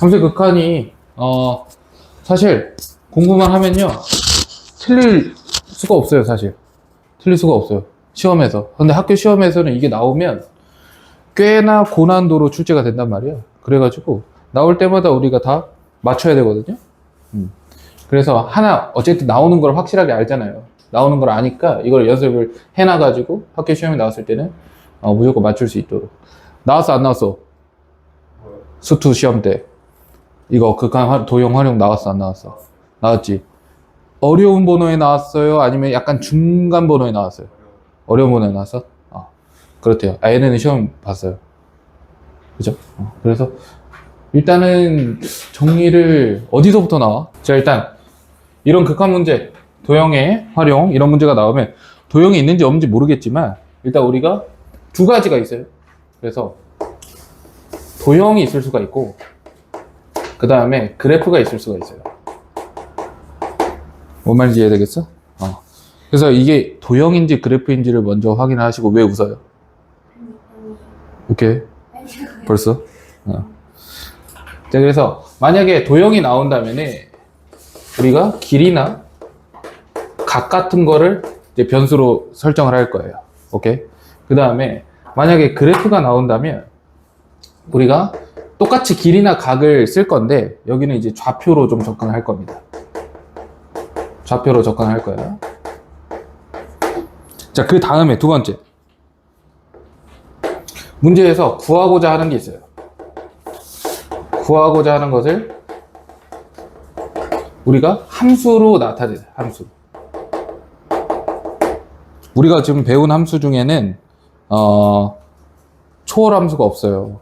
함수의 극한이 사실 공부만 하면요 틀릴 수가 없어요. 사실 틀릴 수가 없어요, 시험에서. 근데 학교 시험에서는 이게 나오면 꽤나 고난도로 출제가 된단 말이에요. 그래가지고 나올 때마다 우리가 다 맞춰야 되거든요. 그래서 하나 어쨌든 나오는 걸 확실하게 알잖아요. 나오는 걸 아니까 이걸 연습을 해놔가지고 학교 시험에 나왔을 때는 무조건 맞출 수 있도록. 나왔어 안 나왔어? 수투 시험 때 이거 극한 도형 활용 나왔어 안 나왔어? 나왔지. 어려운 번호에 나왔어요? 아니면 약간 중간 번호에 나왔어요? 어려운 번호에 나왔어? 그렇대요. 얘네는 시험 봤어요. 그죠? 그래서 일단은 정리를 어디서부터 나와? 자, 일단 이런 극한 문제, 도형의 활용 이런 문제가 나오면 도형이 있는지 없는지 모르겠지만 일단 우리가 두 가지가 있어요. 그래서 도형이 있을 수가 있고 그 다음에 그래프가 있을 수가 있어요. 뭔 말인지 이해되겠어? 그래서 이게 도형인지 그래프인지를 먼저 확인을 하시고. 왜 웃어요? 오케이. 벌써? 자, 그래서 만약에 도형이 나온다면 우리가 길이나 각 같은 거를 이제 변수로 설정을 할 거예요. 오케이. 그 다음에 만약에 그래프가 나온다면 우리가 똑같이 길이나 각을 쓸 건데 여기는 이제 좌표로 좀 접근을 할 겁니다. 좌표로 접근을 할 거예요. 자, 그 다음에 두 번째 문제에서 구하고자 하는 게 있어요. 구하고자 하는 것을 우리가 함수로 나타내요. 함수. 우리가 지금 배운 함수 중에는 초월 함수가 없어요.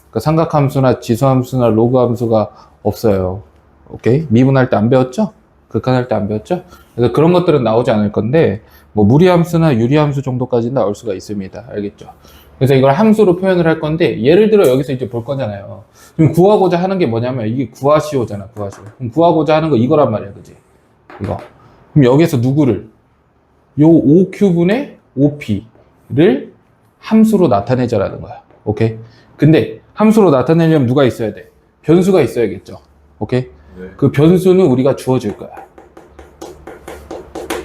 그러니까 삼각함수나 지수함수나 로그함수가 없어요. 오케이? 미분할 때 안 배웠죠? 극한할 때 안 배웠죠? 그래서 그런 것들은 나오지 않을 건데 뭐 무리함수나 유리함수 정도까지는 나올 수가 있습니다. 알겠죠? 그래서 이걸 함수로 표현을 할 건데 예를 들어 여기서 이제 볼 거잖아요. 지금 구하고자 하는 게 뭐냐면 이게 구하시오잖아. 구하시오. 그럼 구하고자 하는 거 이거란 말이야. 그지? 이거. 그럼 여기서 누구를? 요 5큐분의 5p를 함수로 나타내자라는 거야. 오케이? 근데 함수로 나타내려면 누가 있어야 돼? 변수가 있어야겠죠. 오케이? 네. 그 변수는 우리가 주어질 거야.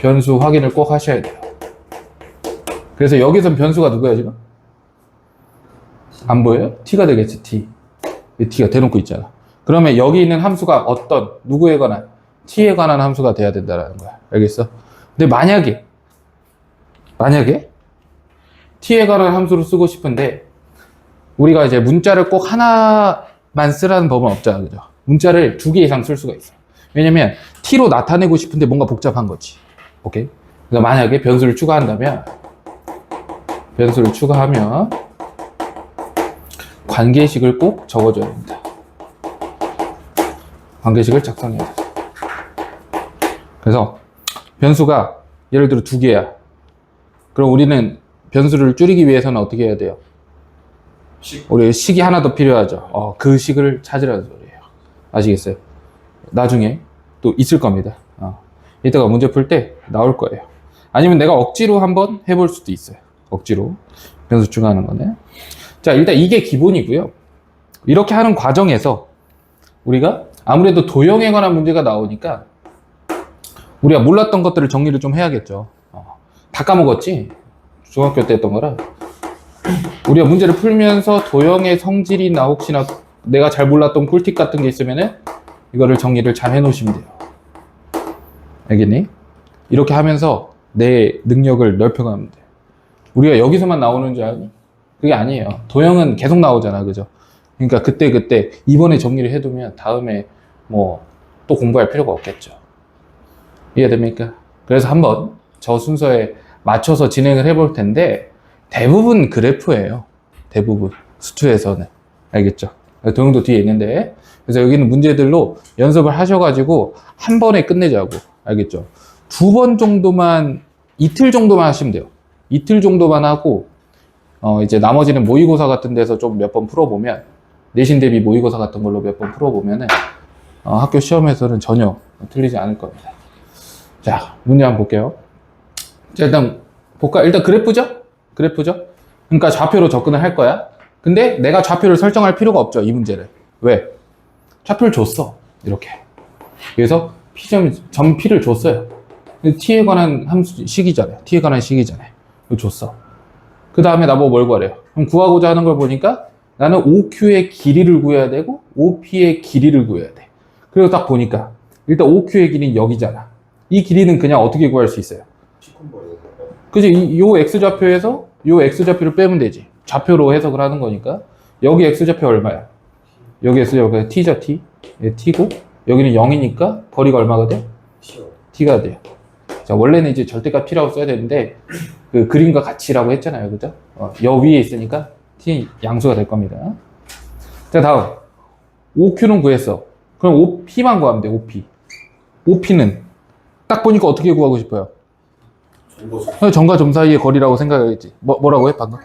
변수 확인을 꼭 하셔야 돼요. 그래서 여기선 변수가 누구야 지금? 안 보여요? t가 되겠지. t. t가 대놓고 있잖아. 그러면 여기 있는 함수가 어떤 누구에 관한 t에 관한 함수가 돼야 된다는 거야. 알겠어? 근데 만약에 t에 관한 함수를 쓰고 싶은데 우리가 이제 문자를 꼭 하나만 쓰라는 법은 없잖아. 그죠? 문자를 2개 이상 쓸 수가 있어. 왜냐면 t로 나타내고 싶은데 뭔가 복잡한 거지. 오케이? 그래서 만약에 변수를 추가하면 관계식을 꼭 적어줘야 됩니다. 관계식을 작성해야 돼. 그래서 변수가 예를 들어 2개야. 그럼 우리는 변수를 줄이기 위해서는 어떻게 해야 돼요? 우리 식이 하나 더 필요하죠. 그 식을 찾으라는 소리예요. 아시겠어요? 나중에 또 있을 겁니다. 이따가 문제 풀 때 나올 거예요. 아니면 내가 억지로 한번 해볼 수도 있어요. 억지로 변수 추가하는 거네. 자, 일단 이게 기본이고요. 이렇게 하는 과정에서 우리가 아무래도 도형에 관한 문제가 나오니까 우리가 몰랐던 것들을 정리를 좀 해야겠죠. 다 까먹었지? 중학교 때 했던 거라. 우리가 문제를 풀면서 도형의 성질이나 혹시나 내가 잘 몰랐던 꿀팁 같은 게 있으면은 이거를 정리를 잘 해놓으시면 돼요. 알겠니? 이렇게 하면서 내 능력을 넓혀가면 돼. 우리가 여기서만 나오는 줄 아니? 그게 아니에요. 도형은 계속 나오잖아. 그죠? 그러니까 그때 이번에 정리를 해두면 다음에 뭐 또 공부할 필요가 없겠죠. 이해됩니까? 그래서 한번 저 순서에 맞춰서 진행을 해볼 텐데 대부분 그래프예요. 대부분 수투에서는. 알겠죠? 도형도 뒤에 있는데 그래서 여기는 문제들로 연습을 하셔가지고 한 번에 끝내자고. 알겠죠? 2번 정도만, 이틀 정도만 하시면 돼요. 이틀 정도만 하고 이제 나머지는 모의고사 같은 데서 좀 몇 번 풀어보면, 내신 대비 모의고사 같은 걸로 몇 번 풀어보면은 학교 시험에서는 전혀 틀리지 않을 겁니다. 자, 문제 한번 볼게요. 자, 일단 볼까? 일단 그래프죠? 그러니까 좌표로 접근을 할 거야. 근데 내가 좌표를 설정할 필요가 없죠, 이 문제를. 왜? 좌표를 줬어. 이렇게. 그래서 점 P를 줬어요. 근데 T에 관한 식이잖아요. T에 관한 식이잖아요. 이거 줬어. 그 다음에 나보고 뭘 구하래요? 그럼 구하고자 하는 걸 보니까 나는 OQ의 길이를 구해야 되고 OP의 길이를 구해야 돼. 그리고 딱 보니까 일단 OQ의 길이는 여기잖아. 이 길이는 그냥 어떻게 구할 수 있어요? 그지? 요 X좌표에서 요 X좌표를 빼면 되지. 좌표로 해석을 하는 거니까. 여기 X좌표 얼마야? 여기 X좌표가 T죠, T. 얘 T고, 여기는 0이니까 거리가 얼마가 돼? T가 돼요. 자, 원래는 이제 절대값 T라고 써야 되는데, 그 그림과 같이라고 했잖아요. 그죠? 여 위에 있으니까 T 양수가 될 겁니다. 자, 다음. OQ는 구했어. 그럼 OP만 구하면 돼, OP. OP는 딱 보니까 어떻게 구하고 싶어요? 점과 점 사이의 거리라고 생각했지. 뭐라고 해, 방금?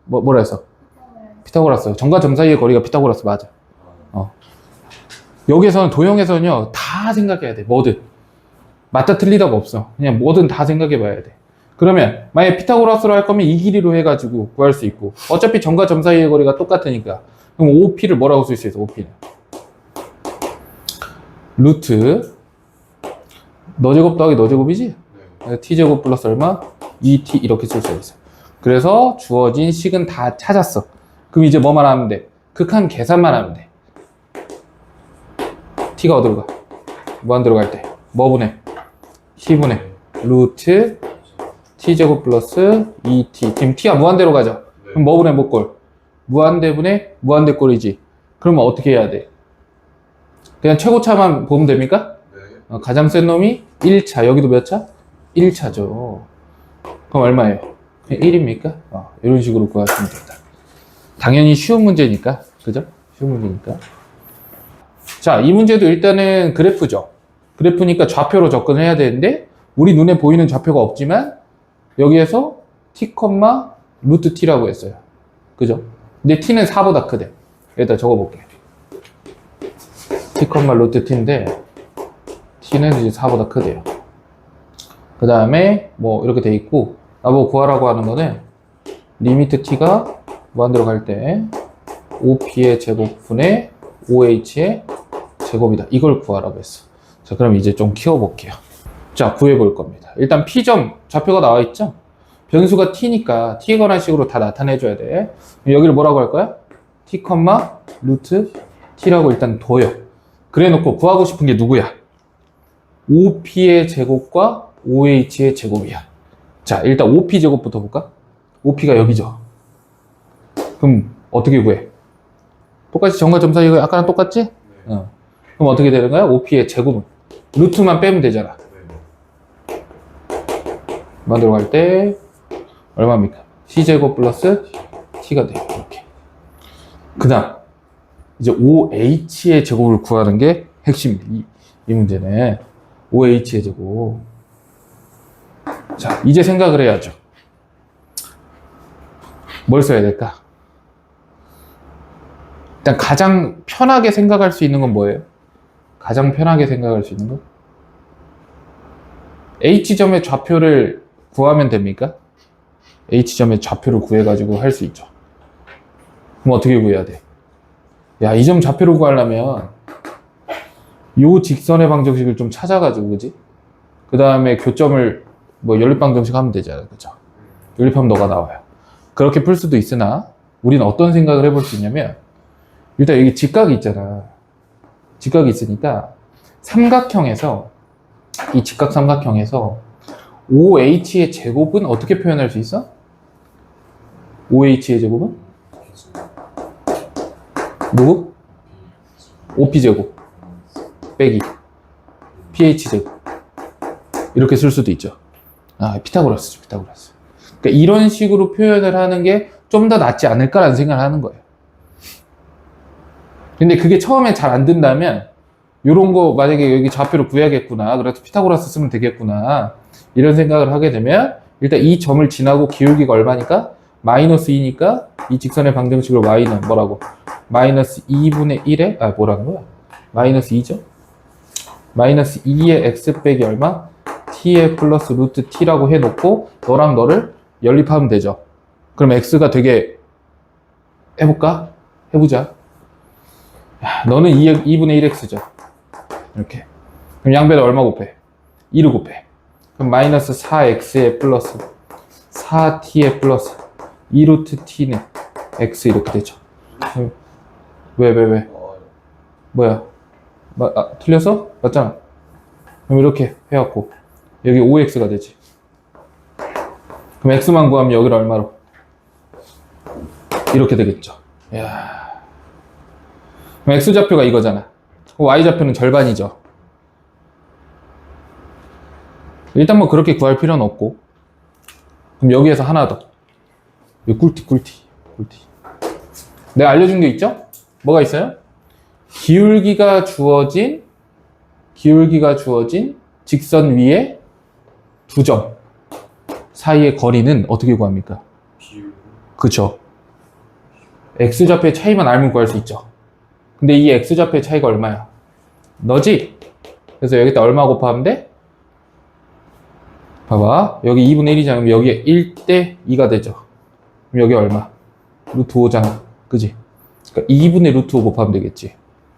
뭐라 했어? 피타고라스. 점과 점 사이의 거리가 피타고라스 맞아. 여기에서는 도형에서는요, 다 생각해야 돼. 뭐든. 맞다 틀리다가 없어. 그냥 뭐든 다 생각해 봐야 돼. 그러면 만약에 피타고라스로 할 거면 이 길이로 해가지고 구할 수 있고 어차피 점과 점 사이의 거리가 똑같으니까 그럼 OP를 뭐라고 쓸 수 있어? OP는 루트 너 제곱 더하기 너 제곱이지? 네. T제곱 플러스 얼마? 2T 이렇게 쓸 수 있어. 그래서 주어진 식은 다 찾았어. 그럼 이제 뭐만 하면 돼? 극한 계산만 하면 돼. T가 어디로 가? 무한대로 갈 때 뭐 분해? T분해 루트 T제곱 플러스 2T. 지금 T가 무한대로 가죠? 그럼 뭐 분해 목골? 무한대분의 무한대꼴이지. 그러면 어떻게 해야 돼? 그냥 최고차만 보면 됩니까? 네. 가장 센 놈이 1차. 여기도 몇 차? 1차죠. 그럼 얼마예요? 1입니까? 이런 식으로 구하시면 된다. 당연히 쉬운 문제니까. 그죠? 쉬운 문제니까. 자, 이 문제도 일단은 그래프죠. 그래프니까 좌표로 접근을 해야 되는데 우리 눈에 보이는 좌표가 없지만 여기에서 t, 루트 t라고 했어요. 그죠? 근데 t는 4보다 크대. 여기다 적어볼게. t, 루트 t인데 t는 이제 4보다 크대요. 그 다음에 뭐 이렇게 돼 있고 나보고 구하라고 하는 거는 리미트 t가 무한대로 갈 때 OP의 제곱분의 OH의 제곱이다. 이걸 구하라고 했어. 자, 그럼 이제 좀 키워볼게요. 자, 구해볼 겁니다. 일단 P점 좌표가 나와 있죠? 변수가 T니까 T에 관한 식으로 다 나타내줘야 돼. 여기를 뭐라고 할 거야? T, 루트 T라고 일단 둬요. 그래 놓고 구하고 싶은 게 누구야? OP의 제곱과 OH의 제곱이야. 자, 일단 OP 제곱부터 볼까? OP가 여기죠. 그럼 어떻게 구해? 똑같이 점과 점 사이 아까랑 똑같지? 그럼 어떻게 되는 거야? OP의 제곱은 루트만 빼면 되잖아. 만들어 갈 때 얼마입니까? C제곱 플러스 T가 돼요. 이렇게. 그 다음 이제 OH의 제곱을 구하는 게 핵심입니다. 이 문제는 OH의 제곱. 자, 이제 생각을 해야죠. 뭘 써야 될까? 일단 가장 편하게 생각할 수 있는 건 뭐예요? 가장 편하게 생각할 수 있는 거? H점의 좌표를 구하면 됩니까? H점의 좌표를 구해가지고 할 수 있죠. 그럼 어떻게 구해야 돼? 야, 이 점 좌표를 구하려면 요 직선의 방정식을 좀 찾아가지고, 그지? 그 다음에 교점을 뭐 연립방정식 하면 되잖아요. 그죠? 연립하면 너가 나와요. 그렇게 풀 수도 있으나 우리는 어떤 생각을 해볼 수 있냐면 일단 여기 직각이 있잖아. 직각이 있으니까 삼각형에서 이 직각 삼각형에서 OH의 제곱은 어떻게 표현할 수 있어? OH의 제곱은? 누구? OP 제곱 빼기 PH 제곱 이렇게 쓸 수도 있죠. 피타고라스죠, 피타고라스. 그러니까 이런 식으로 표현을 하는 게 좀 더 낫지 않을까라는 생각을 하는 거예요. 근데 그게 처음에 잘 안 된다면 요런 거 만약에 여기 좌표를 구해야겠구나, 그래서 피타고라스 쓰면 되겠구나 이런 생각을 하게 되면 일단 이 점을 지나고 기울기가 얼마니까? 마이너스 2니까 이 직선의 방정식으로 y는 뭐라고? 마이너스 2분의 1에 뭐라는 거야? 마이너스 2죠? 마이너스 2의 x 빼기 얼마? t의 플러스 루트 t라고 해놓고 너랑 너를 연립하면 되죠. 그럼 x가 되게 해볼까? 해보자. 너는 2분의 1x죠. 이렇게. 그럼 양변에 얼마 곱해? 2를 곱해. 그럼 마이너스 4x에 플러스 4t에 플러스 2루트 t는 x 이렇게 되죠. 왜? 뭐야? 틀렸어? 맞잖아. 그럼 이렇게 해갖고 여기 5x가 되지. 그럼 x만 구하면 여기를 얼마로? 이렇게 되겠죠. 이야. 그럼 x좌표가 이거잖아. y좌표는 절반이죠. 일단 뭐 그렇게 구할 필요는 없고. 그럼 여기에서 하나 더. 이거 꿀팁. 내가 알려준 게 있죠? 뭐가 있어요? 기울기가 주어진 직선 위에 두 점 사이의 거리는 어떻게 구합니까? 그쵸. x좌표의 차이만 알면 구할 수 있죠. 근데 이 x좌표의 차이가 얼마야? 너지? 그래서 여기다 얼마 곱하면 돼? 봐봐. 여기 2분의 1이잖아. 여기에 1대 2가 되죠. 그럼 여기 얼마? 루트 5잖아. 그지? 그러니까 2분의 루트 5 곱하면 되겠지.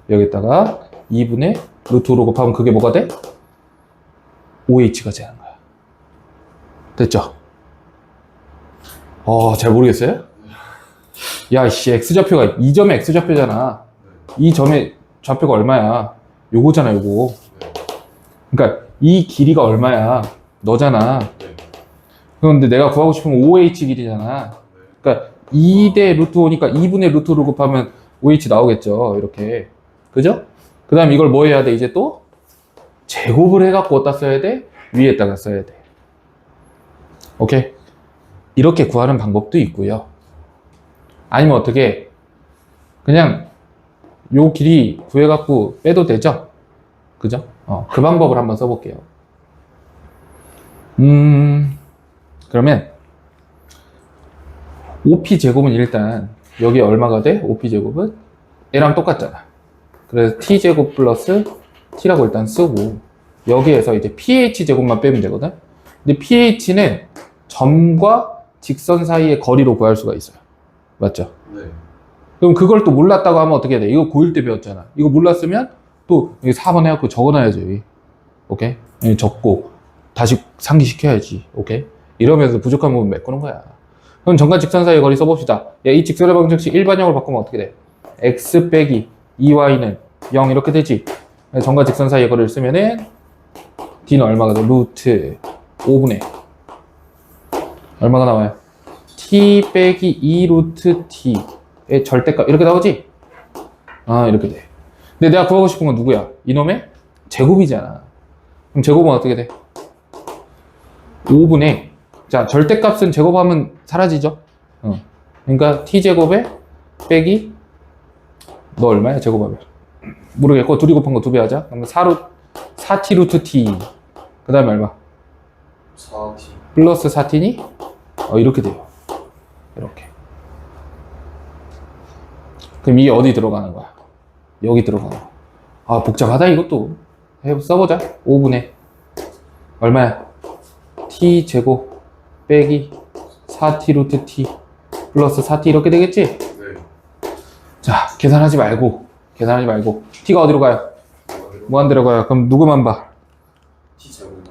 여기다가 2분의 루트 5로 곱하면 그게 뭐가 돼? 5h가 되는 거야. 됐죠? 잘 모르겠어요? 야, 씨, x좌표가 이 점의 x좌표잖아. 이 점의 좌표가 얼마야? 요거잖아, 요거. 그러니까 이 길이가 얼마야? 너잖아. 그런데 내가 구하고 싶으면 5h 길이잖아. 그러니까 2대 루트 5니까 2분의 루트 5를 곱하면 5h 나오겠죠. 이렇게. 그죠? 그 다음 이걸 뭐 해야 돼? 이제 또 제곱을 해갖고 어디다 써야 돼? 위에다가 써야 돼. 오케이? 이렇게 구하는 방법도 있고요. 아니면 어떻게 그냥 요 길이 구해갖고 빼도 되죠? 그죠? 그 방법을 한번 써볼게요. 그러면 OP 제곱은 일단 여기 얼마가 돼? OP 제곱은 얘랑 똑같잖아. 그래서 T 제곱 플러스 T라고 일단 쓰고 여기에서 이제 PH 제곱만 빼면 되거든. 근데 PH는 점과 직선 사이의 거리로 구할 수가 있어요. 맞죠? 네. 그럼 그걸 또 몰랐다고 하면 어떻게 돼? 이거 고1 때 배웠잖아. 이거 몰랐으면 또 4번 해갖고 적어놔야죠. 여기. 오케이? 적고 다시 상기시켜야지. 오케이? 이러면서 부족한 부분 메꾸는 거야. 그럼 점과 직선 사이의 거리 써봅시다. 야, 이 직선의 방정식 일반형으로 바꾸면 어떻게 돼? x 빼기 2y는 0 이렇게 되지. 점과 직선 사이의 거리를 쓰면은 d는 얼마가 돼? 루트 5분의 얼마가 나와요? t 빼기 2 루트 t의 절대값 이렇게 나오지? 이렇게 돼. 근데 내가 구하고 싶은 건 누구야? 이놈의 제곱이잖아. 그럼 제곱은 어떻게 돼? 5분의 자, 절대값은 제곱하면 사라지죠? 그러니까 t제곱에 빼기 너 얼마야? 제곱하면 모르겠고 둘이 곱한 거 2배 하자. 그러면 4t 루트 t 그 다음에 얼마? 4t 플러스 4t니? 이렇게 돼요. 이렇게. 그럼 이게 어디 들어가는 거야? 여기 들어가는 거야. 복잡하다 이것도. 써보자. 5분의 얼마야? t 제곱 빼기 4t 루트 t 플러스 4t 이렇게 되겠지? 네. 자, 계산하지 말고 t가 어디로 가요? 무한대로 가요. 그럼 누구만 봐? t 제곱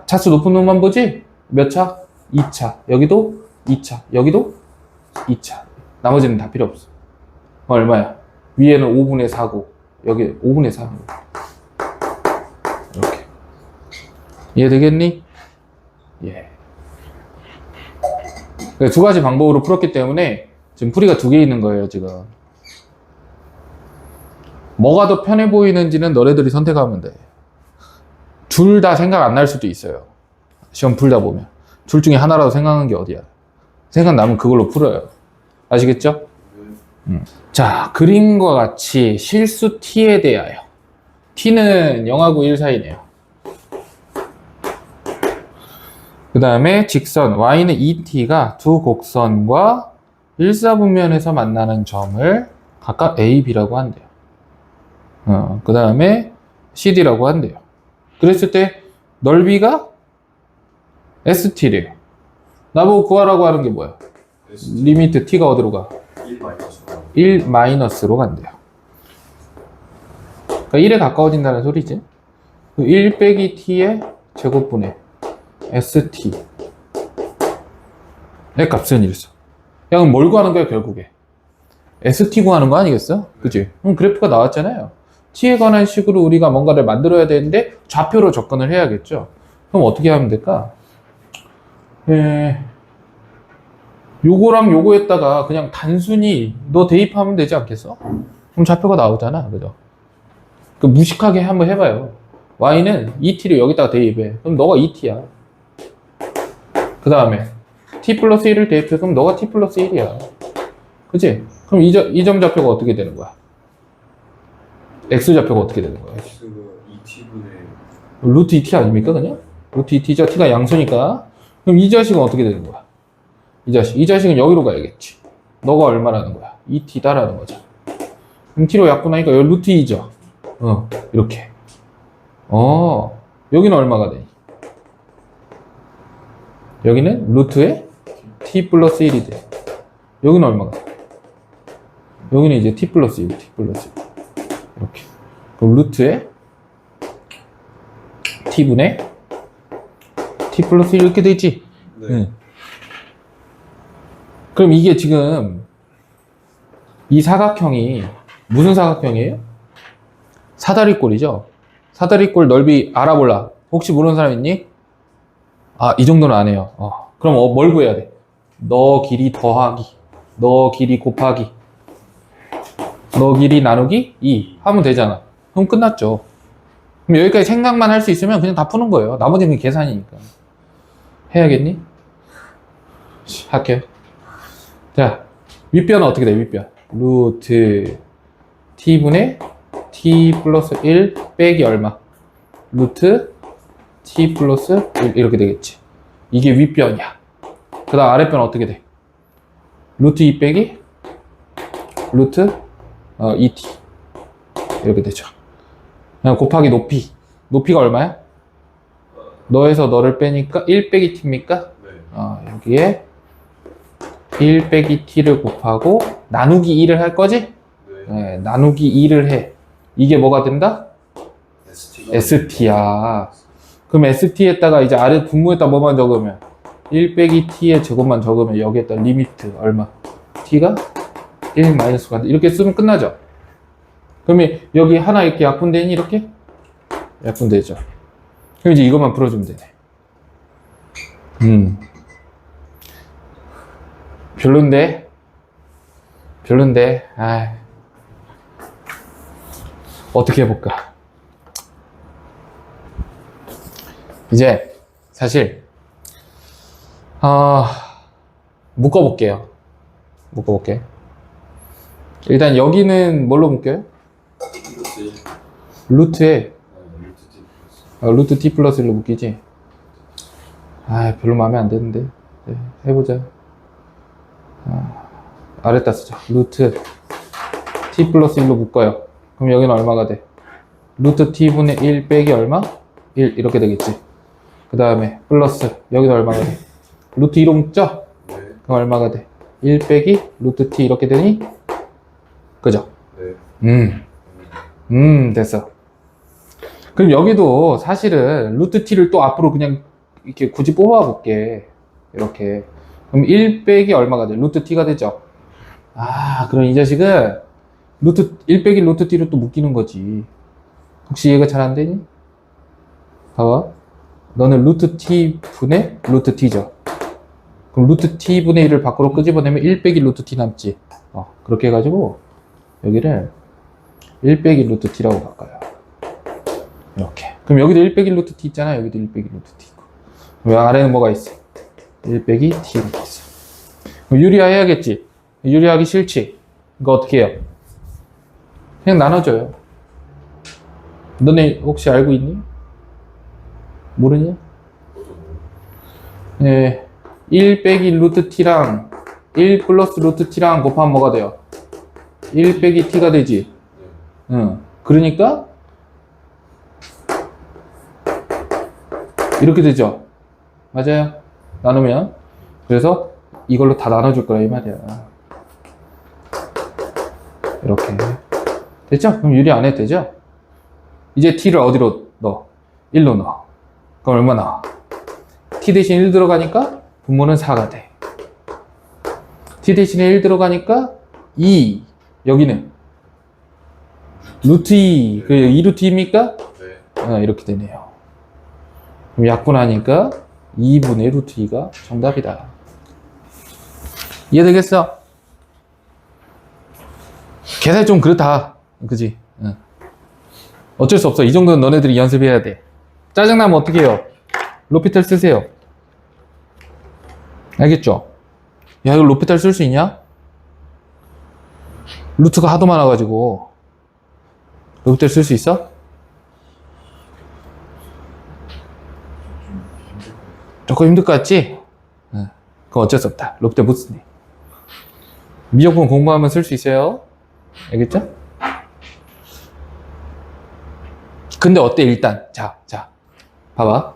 차수 높은 놈만 보지? 몇 차? 2차. 여기도 2차. 여기도 2차. 나머지는 다 필요 없어. 얼마야? 위에는 5분의 4고 여기 5분의 3. 이렇게. 이해되겠니? 예. 두 가지 방법으로 풀었기 때문에 지금 풀이가 2개 있는 거예요, 지금. 뭐가 더 편해 보이는지는 너네들이 선택하면 돼. 둘 다 생각 안 날 수도 있어요. 시험 풀다 보면. 둘 중에 하나라도 생각하는 게 어디야? 생각나면 그걸로 풀어요. 아시겠죠? 자, 그림과 같이 실수 t에 대하여. t는 0하고 1 사이네요. 그 다음에 직선 y는 2t가 두 곡선과 일사분면에서 만나는 점을 각각 a, b라고 한대요. 그 다음에 cd라고 한대요. 그랬을 때 넓이가 st래요. 나보고 구하라고 하는 게 뭐야? 리미트 t가 어디로 가? 1 마이너스로 1 마이너스로 간대요. 그러니까 1에 가까워진다는 소리지. 1 빼기 t의 제곱분의 st 의 값은 이랬어. 야, 그럼 뭘 구하는 거야, 결국에? st 구하는 거 아니겠어? 그치? 그럼 그래프가 나왔잖아요. t에 관한 식으로 우리가 뭔가를 만들어야 되는데 좌표로 접근을 해야겠죠. 그럼 어떻게 하면 될까? 요거랑 요거에다가 그냥 단순히 너 대입하면 되지 않겠어? 그럼 좌표가 나오잖아, 그죠? 그 무식하게 한번 해봐요. y는 2t를 여기다가 대입해. 그럼 너가 2t야. 그 다음에 t 플러스 1을 대입해. 그럼 너가 t 플러스 1이야. 그치? 그럼 이 점 좌표가 어떻게 되는 거야? x 좌표가 어떻게 되는 거야? x가 2t분의 루트 2t 아닙니까, 그냥? 루트 2t죠. t가 양수니까. 그럼 이 자식은 어떻게 되는 거야? 이 자식은 여기로 가야겠지. 너가 얼마라는 거야? 2t다라는 거죠. 그럼 t로 약분하니까 여기 루트 2죠. 이렇게. 여기는 얼마가 되니? 여기는 루트에 t 플러스 1이 돼. 여기는 얼마가 돼? 여기는 이제 t 플러스 1, t 플러스 1. 이렇게. 그럼 루트에 t분의 t 플러스 1 이렇게 되지? 네. 응. 그럼 이게 지금 이 사각형이 무슨 사각형이에요? 사다리꼴이죠? 사다리꼴 넓이 알아볼라. 혹시 모르는 사람 있니? 아, 이 정도는 안 해요. 그럼 뭘 구해야 돼? 너 길이 더하기, 너 길이 곱하기, 너 길이 나누기 2 하면 되잖아. 그럼 끝났죠. 그럼 여기까지 생각만 할 수 있으면 그냥 다 푸는 거예요. 나머지는 계산이니까. 해야겠니? 할게요. 자, 윗변은 어떻게 돼? 윗변. 루트 t분의 t 플러스 1 빼기 얼마? 루트 t 플러스 1 이렇게 되겠지. 이게 윗변이야. 그 다음 아랫변은 어떻게 돼? 루트 2 빼기 루트 2t 이렇게 되죠. 그냥 곱하기 높이. 높이가 얼마야? 너에서 너를 빼니까 1 빼기 t입니까? 네. 여기에 1 빼기 t를 곱하고 나누기 2를 할 거지? 네. 네, 나누기 2를 해. 이게 뭐가 된다? st야. 그럼 st에다가 이제 아래 분모에다 뭐만 적으면 1 빼기 t의 제곱만 적으면 여기에다 리미트 얼마? t가 1 마이너스가 이렇게 쓰면 끝나죠. 그러면 여기 하나 이렇게 약분되니 이렇게? 약분되죠. 그럼 이제 이것만 풀어주면 되네. 별론데? 어떻게 해볼까? 이제 사실 묶어볼게요. 일단 여기는 뭘로 묶여요? 루트에 루트 t 플러스 1로 묶이지? 별로 마음에 안 드는데. 네, 해보자. 아래다 쓰자. 루트 t 플러스 1로 묶어요. 그럼 여기는 얼마가 돼? 루트 t분의 1 빼기 얼마? 1 이렇게 되겠지. 그 다음에 플러스 여기는 얼마가 돼? 루트 2로 묶죠? 네. 그럼 얼마가 돼? 1 빼기 루트 t 이렇게 되니? 그죠? 네. 됐어. 그럼 여기도 사실은 루트 t를 또 앞으로 그냥 이렇게 굳이 뽑아 볼게. 이렇게. 그럼 1 빼기 얼마가 돼? 루트 t가 되죠? 그럼 이 자식은 1 빼기 루트 t로 또 묶이는 거지. 혹시 이해가 잘 안 되니? 봐봐. 너는 루트 t 분의 루트 t죠. 그럼 루트 t 분의 1을 밖으로 끄집어내면 1 빼기 루트 t 남지. 그렇게 해가지고 여기를 1 빼기 루트 t라고 바꿔요. 이렇게. 그럼 여기도 1 빼기 루트 t 있잖아. 여기도 1 빼기 루트 t 있고. 그럼 아래는 뭐가 있어? 1 빼기 t 이렇게 있어. 그럼 유리화 해야겠지? 유리하기 싫지? 이거 어떻게 해요? 그냥 나눠줘요. 너네 혹시 알고 있니? 모르냐? 네. 1 빼기 루트 t랑 1 플러스 루트 t랑 곱하면 뭐가 돼요? 1 빼기 t가 되지? 응. 그러니까 이렇게 되죠? 맞아요? 나누면. 그래서 이걸로 다 나눠줄 거야 이 말이야. 이렇게 됐죠? 그럼 유리 안 해도 되죠? 이제 t를 어디로 넣어? 1로 넣어. 그럼 얼마 나와? t 대신 1 들어가니까 분모는 4가 돼. t 대신에 1 들어가니까 2. 여기는 루트 2. 그 2루트 2입니까? 네. 이렇게 되네요. 그럼 약분하니까 2분의 루트 2가 정답이다. 이해되겠어? 계산이 좀 그렇다. 그지? 어쩔 수 없어. 이 정도는 너네들이 연습해야 돼. 짜증나면 어떻게 해요? 로피탈 쓰세요. 알겠죠? 야, 이거 로피탈 쓸 수 있냐? 루트가 하도 많아가지고. 로피탈 쓸 수 있어? 조금 힘들 것 같지? 그건 어쩔 수 없다. 로피탈 못 쓰니. 미적분 공부하면 쓸 수 있어요. 알겠죠? 근데 어때, 일단. 자, 봐봐.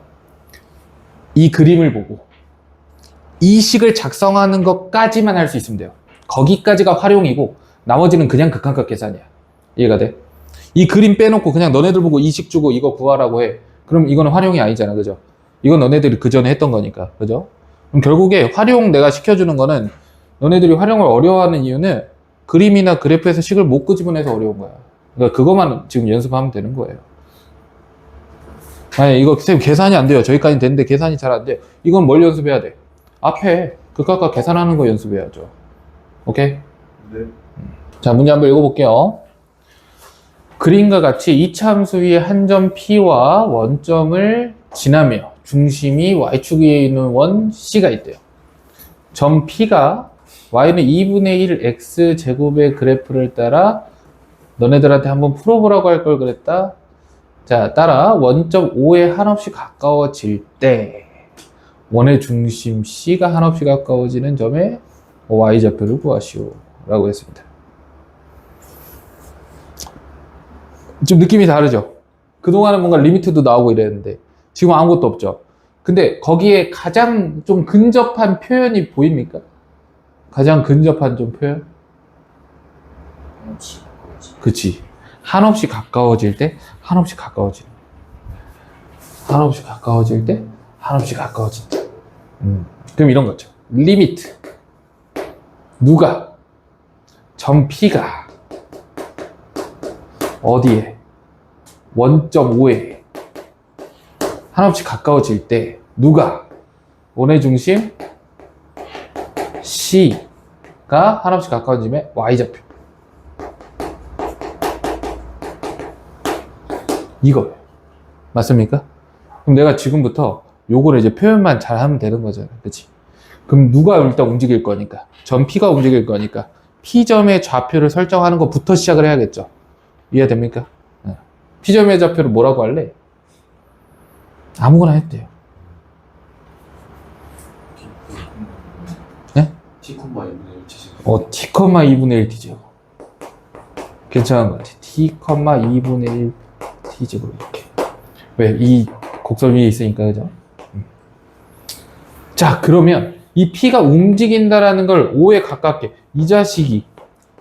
이 그림을 보고 이 식을 작성하는 것까지만 할 수 있으면 돼요. 거기까지가 활용이고 나머지는 그냥 극한값 계산이야. 이해가 돼? 이 그림 빼놓고 그냥 너네들 보고 이 식 주고 이거 구하라고 해. 그럼 이거는 활용이 아니잖아. 그죠? 이건 너네들이 그 전에 했던 거니까. 그죠? 그럼 결국에 활용 내가 시켜주는 거는 너네들이 활용을 어려워하는 이유는 그림이나 그래프에서 식을 못 끄집어내서 어려운 거야. 그러니까 그것만 지금 연습하면 되는 거예요. 아니, 이거 선생님 계산이 안 돼요. 저기까지 됐는데 계산이 잘 안 돼. 이건 뭘 연습해야 돼? 앞에 극각과 계산하는 거 연습해야죠. 오케이? 네. 자, 문제 한번 읽어볼게요. 그림과 같이 이차 함수 위에 한 점 P와 원점을 지나며 중심이 Y축 위에 있는 원 C가 있대요. 점 P가 Y는 2분의 1 X제곱의 그래프를 따라 너네들한테 한번 풀어보라고 할 걸 그랬다. 자, 따라 원점 O에 한없이 가까워질 때 원의 중심 C가 한없이 가까워지는 점에 Y좌표를 구하시오 라고 했습니다. 좀 느낌이 다르죠? 그동안은 뭔가 리미트도 나오고 이랬는데 지금 아무것도 없죠? 근데 거기에 가장 좀 근접한 표현이 보입니까? 가장 근접한 좀 표현? 그치. 한없이 가까워질 때 한없이 가까워지는 한없이 가까워질 때 한없이 가까워진다. 그럼 이런 거죠. 리미트. 누가? 점 P가 어디에? 원점 O에 한없이 가까워질 때 누가? 원의 중심 C가 한없이 가까워지면 Y좌표. 이거예요. 맞습니까? 그럼 내가 지금부터 요거를 이제 표현만 잘 하면 되는 거잖아. 그치? 그럼 누가 일단 움직일 거니까? 점 P가 움직일 거니까 P점의 좌표를 설정하는 것부터 시작을 해야겠죠. 이해됩니까? P점의 좌표를 뭐라고 할래? 아무거나 해도 돼요. 네? T,2분의 1 T,2분의 1 T제곱. 괜찮은 것 같아. T,2분의 1 T제곱 이렇게. 왜? 이 곡선 위에 있으니까, 그죠? 자, 그러면 이 P가 움직인다라는 걸 5에 가깝게, 이 자식이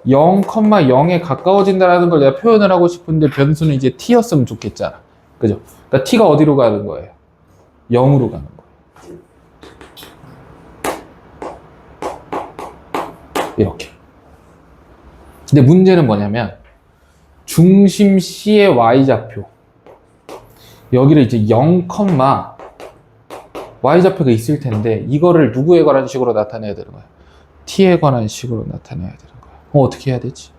0,0에 가까워진다라는 걸 내가 표현을 하고 싶은데 변수는 이제 T였으면 좋겠잖아. 그죠? 그러니까 T가 어디로 가는 거예요? 0으로 가는 거예요. 이렇게. 근데 문제는 뭐냐면 중심 C의 Y좌표 여기를 이제 0, Y좌표가 있을 텐데 이거를 누구에 관한 식으로 나타내야 되는 거야? T에 관한 식으로 나타내야 되는 거야. 그럼 어떻게 해야 되지?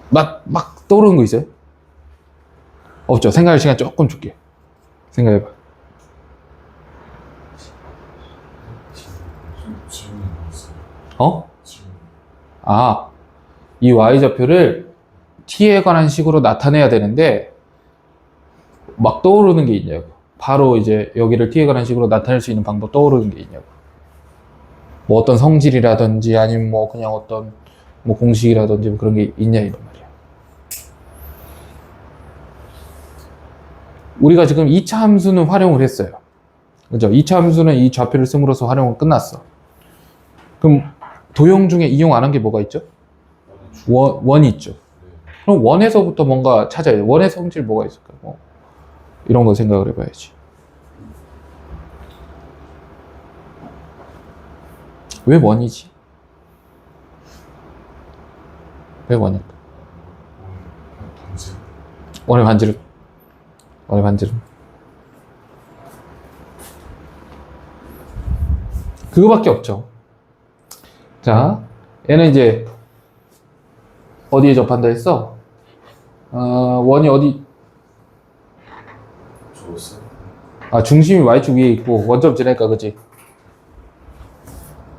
막 떠오르는 거 있어요? 없죠? 생각할 시간 조금 줄게. 생각해봐. 어? 이 Y좌표를 T에 관한 식으로 나타내야 되는데 막 떠오르는 게 있냐고. 바로 이제 여기를 T에 관한 식으로 나타낼 수 있는 방법 떠오르는 게 있냐고. 뭐 어떤 성질이라든지 아니면 뭐 그냥 어떤 뭐 공식이라든지 뭐 그런 게 있냐 이런 말이야. 우리가 지금 2차 함수는 활용을 했어요. 그죠? 2차 함수는 이 좌표를 씀으로써 활용은 끝났어. 그럼 도형 중에 이용 안 한 게 뭐가 있죠? 원이 있죠. 그럼 원에서부터 뭔가 찾아야 돼. 원의 성질 뭐가 있을까? 뭐 이런 거 생각을 해봐야지. 왜 원이지? 왜 원일까? 반지. 원의 반지름. 원의 반지름. 그거밖에 없죠. 자, 얘는 이제 어디에 접한다 했어? 원이 어디? 좋았어. 아, 중심이 y축 위에 있고 원점 지나니까 그지?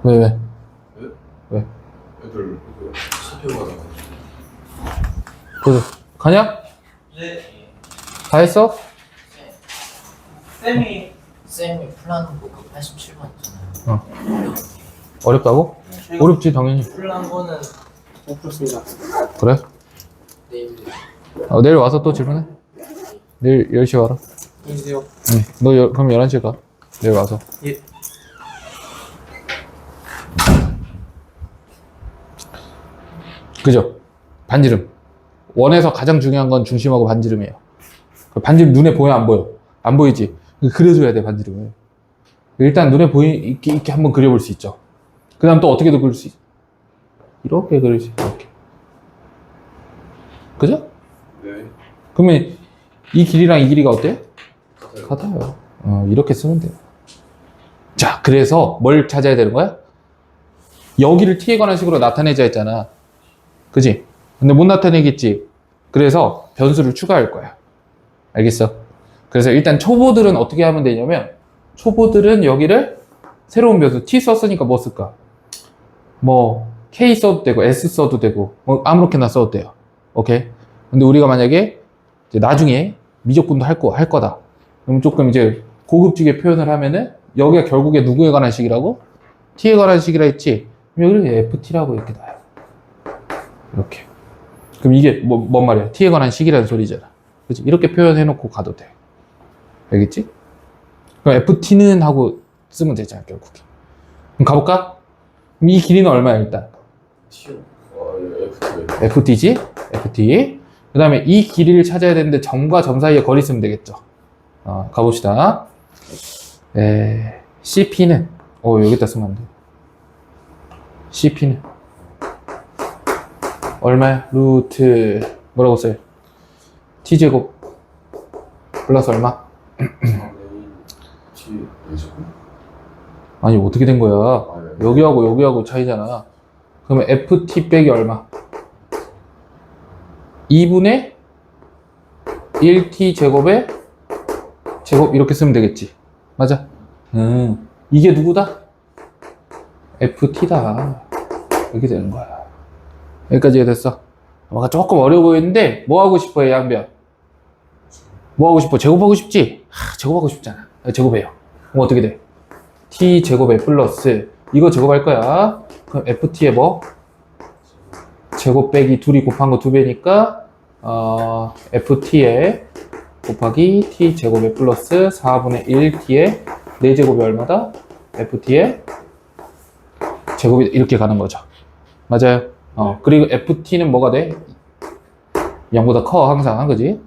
왜? 네? 왜? 애들 사표 받아. 그래서 가냐? 네. 다 했어? 쌤이 풀라는 거 87번 있잖아요. 어렵다고? 어렵지 당연히. 풀란 거는 못 풀었습니다. 그래? 내일 내일 와서 또 질문해. 내일 10시 와라. 해주세요. 응. 너 그럼 11시에 가. 내일 와서. 예. 그죠? 반지름. 원에서 가장 중요한 건 중심하고 반지름이에요. 반지름 눈에 보여 안 보여? 안 보이지? 그려줘야 돼 반지름을. 일단 눈에 이렇게 한번 그려볼 수 있죠. 그 다음 또 어떻게도 그릴 수 있어. 이렇게 그릴 수 있어. 이렇게. 그죠? 네. 그러면 이 길이랑 이 길이가 어때요? 같아요. 같아요. 이렇게 쓰면 돼요. 자, 그래서 뭘 찾아야 되는 거야? 여기를 t에 관한 식으로 나타내자 했잖아. 그지? 근데 못 나타내겠지. 그래서 변수를 추가할 거야. 알겠어? 그래서 일단 초보들은 어떻게 하면 되냐면, 초보들은 여기를 새로운 변수 t 썼으니까 뭐 쓸까? 뭐 k 써도 되고 s 써도 되고 뭐 아무렇게나 써도 돼요. 오케이? 근데 우리가 만약에 이제 나중에 미적분도 할 거다. 그럼 조금 이제 고급지게 표현을 하면은 여기가 결국에 누구에 관한 식이라고? t에 관한 식이라 했지? 그럼 여기를 ft라고 이렇게 놔요. 이렇게. 그럼 이게 뭔 말이야? t에 관한 식이라는 소리잖아. 그치? 이렇게 표현해놓고 가도 돼. 알겠지? 그럼 ft는 하고 쓰면 되잖아, 결국에. 그럼 가볼까? 그럼 이 길이는 얼마야, 일단? T요. FT. ft지? ft. 그 다음에 이 길이를 찾아야 되는데 점과 점 사이에 거리 쓰면 되겠죠. 가봅시다. cp는, 여기다 쓰면 안 돼. cp는 얼마야? 루트, 뭐라고 써요? t제곱 플러스 얼마? T 내죠. 아니, 어떻게 된 거야? 아, 네. 여기하고 차이잖아. 그러면 ft 빼기 얼마? 2분의 1t 제곱에 제곱 이렇게 쓰면 되겠지. 맞아? 이게 누구다? ft다. 이렇게 되는 거야. 여기까지 됐어. 뭔가 조금 어려워 보이는데 뭐 하고 싶어, 양변? 뭐 하고 싶어? 제곱하고 싶지? 제곱하고 싶잖아. 제곱해요. 그럼 어떻게 돼? t 제곱에 플러스 이거 제곱할 거야. 그럼 ft에 뭐? 제곱 빼기 둘이 곱한 거 2배니까 ft에 곱하기 t 제곱에 플러스 4분의 1t에 4제곱이 얼마다? ft에 제곱이 이렇게 가는 거죠. 맞아요. 그리고 ft는 뭐가 돼? 0보다 커 항상. 그지?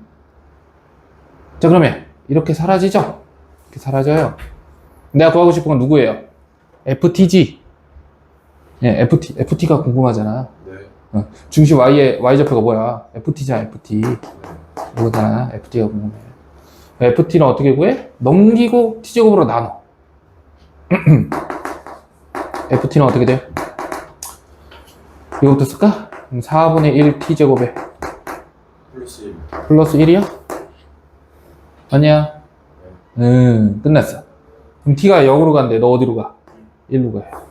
자, 그러면 이렇게 사라지죠? 이렇게 사라져요. 내가 구하고 싶은 건 누구예요? ft지. 예, ft가 궁금하잖아. 네. 중심 y의 y좌표가 뭐야? ft잖아, ft. 이거잖아, ft가 궁금해. ft는 어떻게 구해? 넘기고 t제곱으로 나눠. ft는 어떻게 돼? 이거부터 쓸까? 4분의 1 t제곱에 플러스 1. 플러스 1이야? 아니야? 끝났어. 그럼 t가 0으로 간대. 너 어디로 가? 1로 가요.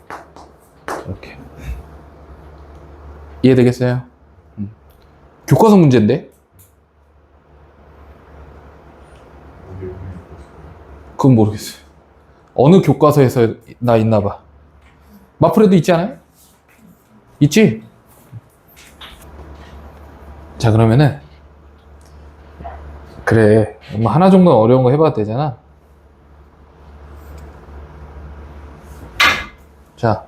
이렇게. 이해되겠어요? 교과서 문제인데? 그건 모르겠어요. 어느 교과서에서 나 있나 봐. 마플에도 있지 않아요? 있지? 자, 그러면은 그래, 뭐 하나 정도는 어려운 거 해봐도 되잖아. 자,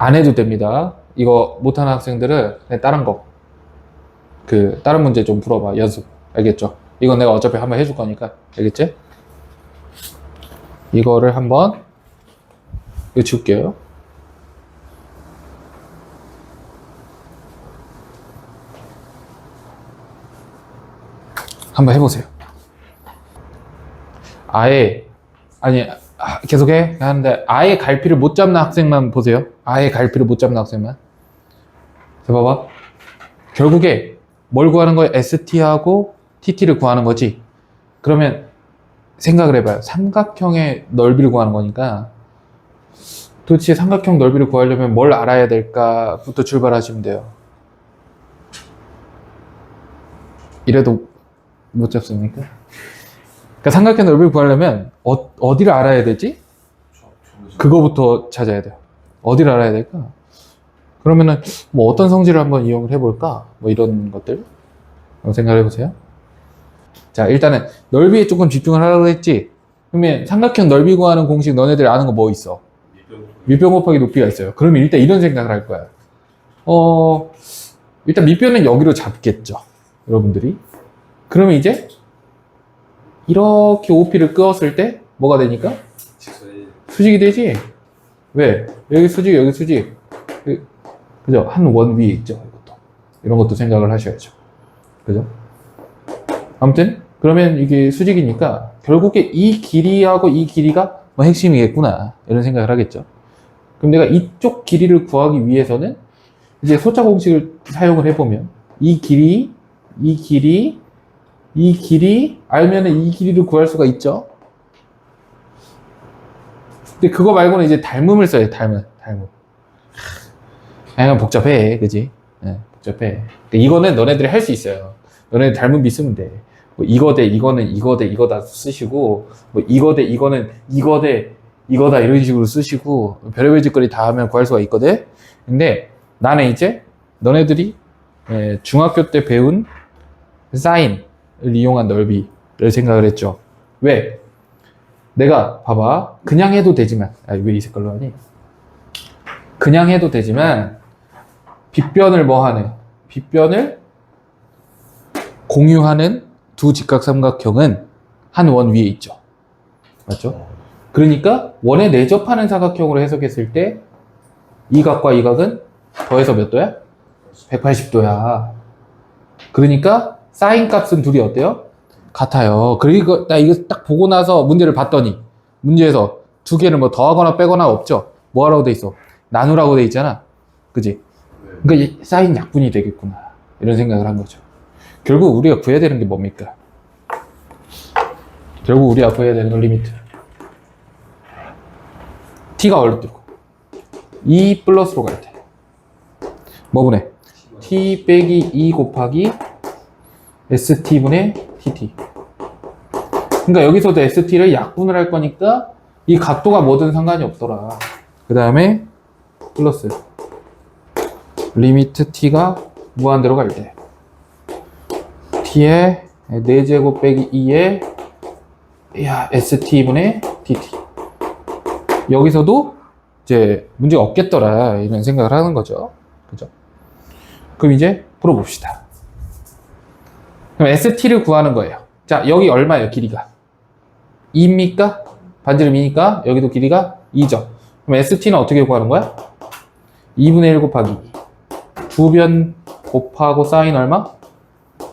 안 해도 됩니다. 이거 못하는 학생들은 그냥 다른 거, 다른 문제 좀 풀어봐. 연습. 알겠죠? 이건 내가 어차피 한번 해줄 거니까. 알겠지? 이거를 한번, 이거 지울게요. 한번 해보세요. 아예, 아니, 계속해. 하는데, 아예 갈피를 못 잡는 학생만 보세요. 아예 갈피를 못 잡는 학생만. 자, 봐봐. 결국에 뭘 구하는 거예요? ST하고 TT를 구하는 거지. 그러면 생각을 해봐요. 삼각형의 넓이를 구하는 거니까 도대체 삼각형 넓이를 구하려면 뭘 알아야 될까부터 출발하시면 돼요. 이래도 못 잡습니까? 그러니까 삼각형 넓이를 구하려면 어디를 알아야 되지? 그거부터 찾아야 돼요. 어디를 알아야 될까? 그러면은 뭐 어떤 성질을 한번 이용을 해볼까? 뭐 이런 것들 생각해 보세요. 자, 일단은 넓이에 조금 집중을 하라고 했지. 그러면 삼각형 넓이 구하는 공식 너네들 아는 거 뭐 있어? 밑변 곱하기 높이가 있어요. 그러면 일단 이런 생각을 할 거야. 일단 밑변은 여기로 잡겠죠. 여러분들이. 그러면 이제 이렇게 OP를 끄었을 때 뭐가 되니까? 수직이 되지? 왜? 여기 수직, 여기 수직. 그죠? 한 원 위에 있죠. 이것도. 이런 것도 생각을 하셔야죠. 그죠? 아무튼 그러면 이게 수직이니까 결국에 이 길이하고 이 길이가 뭐 핵심이겠구나 이런 생각을 하겠죠. 그럼 내가 이쪽 길이를 구하기 위해서는 이제 소차 공식을 사용을 해보면 이 길이 알면은 이 길이를 구할 수가 있죠. 근데 그거 말고는 이제 닮음을 써야 돼. 닮음. 약간 복잡해, 그지? 네, 복잡해. 이거는 너네들이 할 수 있어요. 너네들 닮음 있으면 돼. 뭐 이거 대 이거는 이거 대 이거다 쓰시고, 뭐 이거 대 이거는 이거 대 이거다 이런 식으로 쓰시고, 별의별 짓거리 다 하면 구할 수가 있거든. 근데 나는 이제 너네들이 중학교 때 배운 사인을 이용한 넓이를 생각을 했죠. 왜? 내가 봐봐, 그냥 해도 되지만, 왜 이 색깔로 하니? 그냥 해도 되지만 빗변을 뭐 하는? 빗변을 공유하는 두 직각삼각형은 한 원 위에 있죠. 맞죠? 그러니까 원에 내접하는 사각형으로 해석했을 때 이 각과 이 각은 더해서 몇 도야? 180도야. 그러니까 사인 값은 둘이 어때요? 같아요. 그리고 나 이거 딱 보고 나서 문제를 봤더니 문제에서 두 개를 뭐 더하거나 빼거나 없죠? 뭐 하라고 돼 있어? 나누라고 돼 있잖아. 그지? 그러니까 사인 약분이 되겠구나. 이런 생각을 한 거죠. 결국 우리가 구해야 되는 게 뭡니까? 결국 우리가 구해야 되는 건 리미트. t가 어렵도록 2 플러스로 갈 때 뭐분해? t 빼기 2 곱하기 st분의 tt. 그러니까 여기서도 st를 약분을 할 거니까 이 각도가 뭐든 상관이 없더라. 그 다음에 플러스 리미트 t가 무한대로 갈 때 t의 4제곱 빼기 2의 st분의 dt. 여기서도 이제 문제가 없겠더라 이런 생각을 하는 거죠. 그죠? 그럼 이제 풀어봅시다. 그럼 st를 구하는 거예요. 자, 여기 얼마예요? 길이가 2입니까? 반지름 2니까 여기도 길이가 2죠. 그럼 st는 어떻게 구하는 거야? 2분의 1 곱하기 2. 두 변 곱하고 사인 얼마?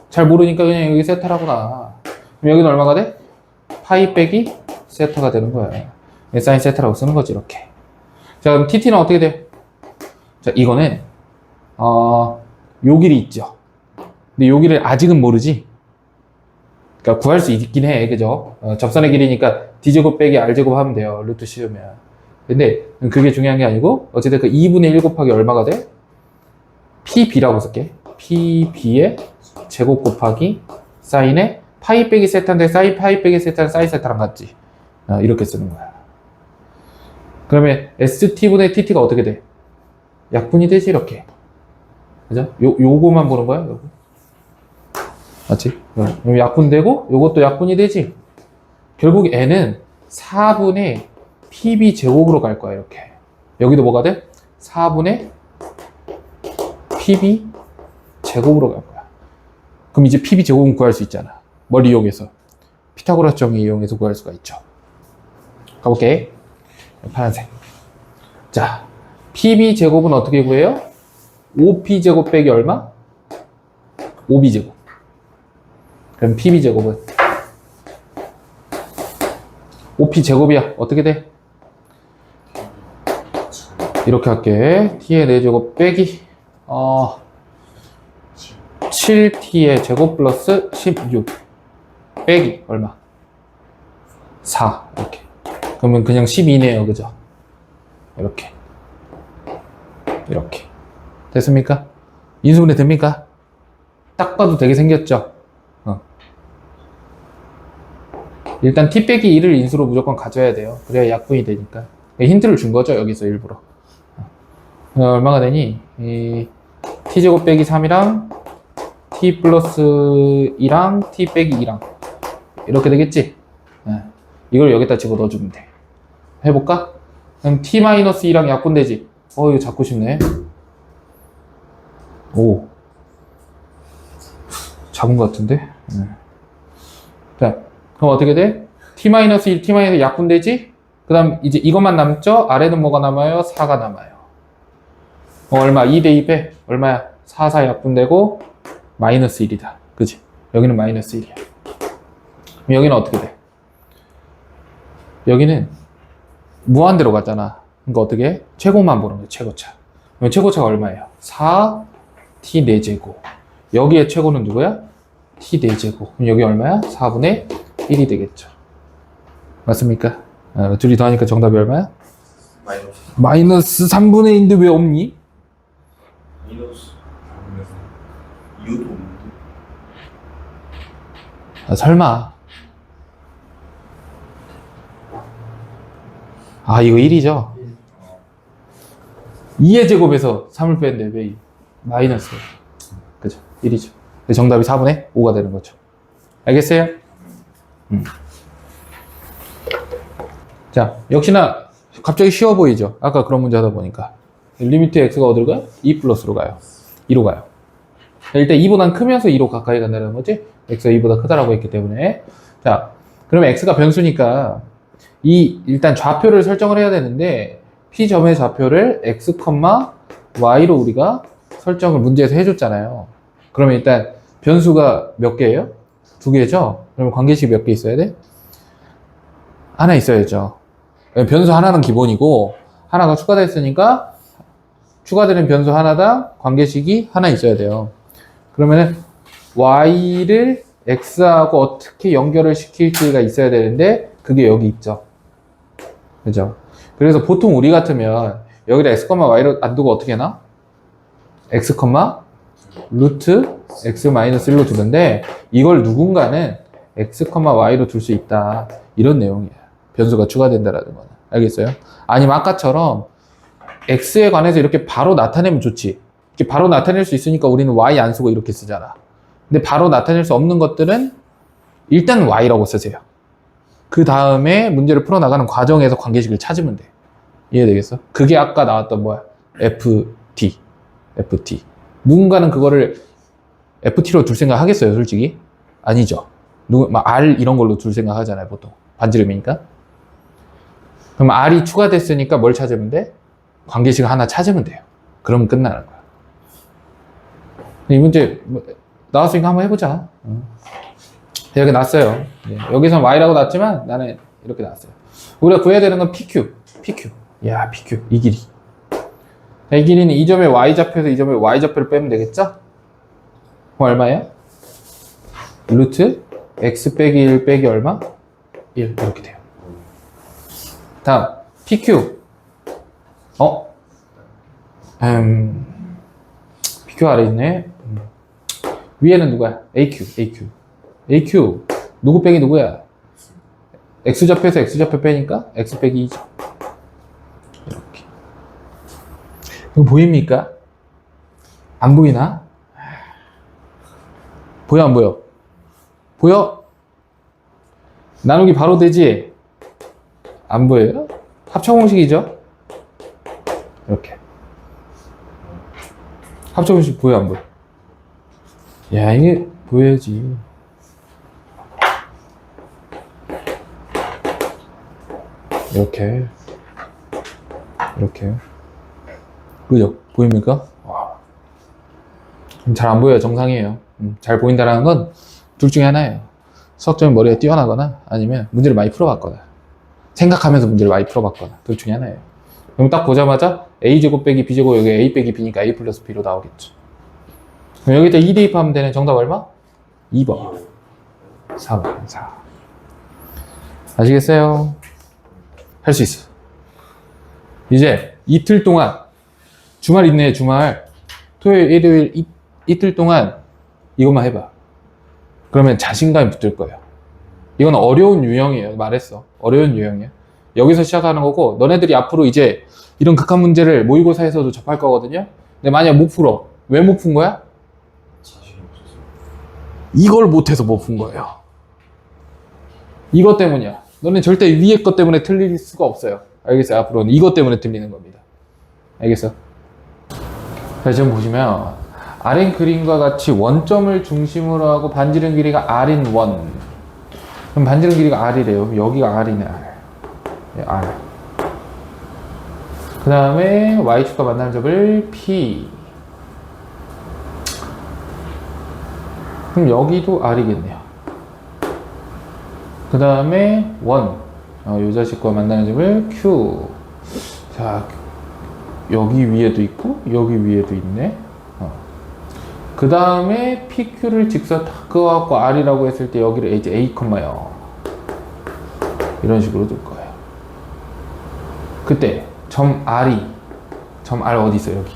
잘 모르니까 그냥 여기 세타라구나. 그럼 여기는 얼마가 돼? 파이 빼기 세타가 되는 거야. 사인 세타라고 쓰는 거지 이렇게. 자, 그럼 TT는 어떻게 돼? 자, 이거는 요 길이 있죠. 근데 요 길을 아직은 모르지. 그러니까 구할 수 있긴 해, 그죠? 접선의 길이니까 D제곱 빼기 R제곱 하면 돼요. 루트 씌우면. 근데 그게 중요한 게 아니고 어쨌든 그 2분의 1 곱하기 얼마가 돼? PB라고 쓸게. PB의 제곱 곱하기 사인의 파이 빼기 세타인데 사인 파이 빼기 세타는 사인 세타랑 같지. 이렇게 쓰는 거야. 그러면 ST분의 TT가 어떻게 돼? 약분이 되지, 이렇게. 그죠? 요거만 보는 거야, 요거. 맞지? 그럼 약분되고, 요것도 약분이 되지? 결국 N은 4분의 PB 제곱으로 갈 거야, 이렇게. 여기도 뭐가 돼? 4분의 PB 제곱으로 갈 거야. 그럼 이제 PB 제곱은 구할 수 있잖아. 뭘 이용해서? 피타고라스 정의 이용해서 구할 수가 있죠. 가볼게. 파란색. 자, PB 제곱은 어떻게 구해요? 5P 제곱 빼기 얼마? 5B 제곱. 그럼 PB 제곱은 5P 제곱이야. 어떻게 돼? 이렇게 할게. T의 4제곱 빼기 7T의 제곱 플러스 16 빼기 얼마? 4 이렇게. 그러면 그냥 12네요. 그죠? 이렇게 됐습니까? 인수분해 됩니까? 딱 봐도 되게 생겼죠? 일단 T 빼기 1을 인수로 무조건 가져야 돼요. 그래야 약분이 되니까. 힌트를 준 거죠, 여기서 일부러. 얼마가 되니? T제곱 빼기 3이랑 T 플러스 2랑 T 빼기 2랑 이렇게 되겠지? 이걸 여기다 집어 넣어주면 돼. 해볼까? 그럼 T 마이너스 2랑 약분되지? 이거 잡고 싶네. 오. 잡은 것 같은데? 자, 그럼 어떻게 돼? T-1, T-1 약분되지? 그 다음 이제 이것만 남죠? 아래는 뭐가 남아요? 4가 남아요. 얼마? 2 대 2배? 얼마야? 4, 4 약분되고 마이너스 1이다. 그치? 여기는 마이너스 1이야. 그럼 여기는 어떻게 돼? 여기는 무한대로 갔잖아. 그러니까 어떻게 해? 최고만 보는 거야, 최고차. 그럼 최고차가 얼마예요? 4, T 4제곱. 여기에 최고는 누구야? T 4제곱. 그럼 여기 얼마야? 4분의 1이 되겠죠. 맞습니까? 둘이 더하니까 정답이 얼마야? 마이너스 3분의 1인데 왜 없니? 마이너스 이유도 없는데. 설마. 이거 1이죠? 2의 제곱에서 3을 뺐는데 왜 마이너스? 그죠? 1이죠. 정답이 4분의 5가 되는 거죠. 알겠어요? 자, 역시나 갑자기 쉬워 보이죠? 아까 그런 문제 하다 보니까. 리미트 x가 어디로 가요? 2 플러스로 가요. 2로 가요. 일단 2보단 크면서 2로 가까이 간다는 거지? x가 2보다 크다라고 했기 때문에. 자, 그러면 x가 변수니까 일단 좌표를 설정을 해야 되는데 P점의 좌표를 x, y로 우리가 설정을 문제에서 해줬잖아요. 그러면 일단 변수가 몇 개예요? 2개죠? 그러면 관계식이 몇 개 있어야 돼? 하나 있어야죠. 변수 하나는 기본이고 하나가 추가됐으니까 추가되는 변수 하나당 관계식이 하나 있어야 돼요. 그러면은 y를 x하고 어떻게 연결을 시킬지가 있어야 되는데 그게 여기 있죠. 그죠? 그래서 보통 우리 같으면 여기다 x, y를 안 두고 어떻게 해놔? x, 루트 x 마이너스 1로 두는데 이걸 누군가는 x, y로 둘 수 있다. 이런 내용이야. 변수가 추가된다라는 거는. 알겠어요? 아니면 아까처럼 x에 관해서 이렇게 바로 나타내면 좋지. 이렇게 바로 나타낼 수 있으니까 우리는 y 안 쓰고 이렇게 쓰잖아. 근데 바로 나타낼 수 없는 것들은 일단 y라고 쓰세요. 그 다음에 문제를 풀어나가는 과정에서 관계식을 찾으면 돼. 이해되겠어? 그게 아까 나왔던 뭐야? FT. 누군가는 그거를 FT로 둘 생각 하겠어요, 솔직히? 아니죠. R 이런 걸로 둘 생각 하잖아요, 보통. 반지름이니까. 그럼 R이 추가됐으니까 뭘 찾으면 돼? 관계식을 하나 찾으면 돼요. 그러면 끝나는 거야. 이 문제 나왔으니까 한번 해보자. 여기 났어요. 여기서 Y라고 났지만 나는 이렇게 났어요. 우리가 구해야 되는 건 PQ. 야, PQ. 이 길이. 이 길이는 이 점의 Y좌표에서 이 점의 Y좌표를 빼면 되겠죠? 그럼 얼마예요? 루트 X 빼기 1 빼기 얼마? 1 이렇게 돼요. 다음 PQ. PQ 아래 있네. 위에는 누구야? AQ. 누구 빼기 누구야? X좌표에서 X좌표 빼니까 X 빼기 2죠. 이렇게. 이거 보입니까? 안 보이나? 보여, 안 보여? 보여? 나누기 바로 되지? 안 보여요? 합쳐 공식이죠? 이렇게. 합성식 보여 안 보여? 야, 이게 보여야지. 이렇게 그죠? 보입니까? 잘 안 보여요. 정상이에요. 잘 보인다는 건 둘 중에 하나예요. 수학적인 머리가 뛰어나거나 아니면 문제를 많이 풀어봤거나 생각하면서 문제를 많이 풀어봤거나 둘 중에 하나예요. 그럼 딱 보자마자 a제곱 빼기 b제곱 여기 a 빼기 b니까 a 플러스 b로 나오겠죠. 그럼 여기다 2 대입하면 되는 정답 얼마? 2번 4번 4. 아시겠어요? 할 수 있어. 이제 이틀 동안 주말 있네. 주말 토요일 일요일 이틀 동안 이것만 해봐. 그러면 자신감이 붙을 거예요. 이건 어려운 유형이에요. 말했어. 어려운 유형이에요. 여기서 시작하는 거고 너네들이 앞으로 이제 이런 극한 문제를 모의고사에서도 접할 거거든요. 근데 만약 못 풀어. 왜 못 푼 거야? 자신이 없어서. 이걸 못해서 못 푼 거예요. 이것 때문이야. 너는 절대 위에 것 때문에 틀릴 수가 없어요. 알겠어요? 앞으로는 이것 때문에 틀리는 겁니다. 알겠어? 자, 지금 보시면 R인 그림과 같이 원점을 중심으로 하고 반지름 길이가 R인 원. 그럼 반지름 길이가 R이래요. 여기가 R이네, R. 네, R. 그 다음에 Y축과 만나는 점을 P. 그럼 여기도 R이겠네요. 그 다음에 원. 요 자식과 만나는 점을 Q. 자, 여기 위에도 있고 여기 위에도 있네. 그 다음에 PQ를 직선 딱 그어갖고 R이라고 했을 때 여기를 이제 A, 0 이런 식으로 둘 거예요. 그때 점 R 어디 있어? 여기.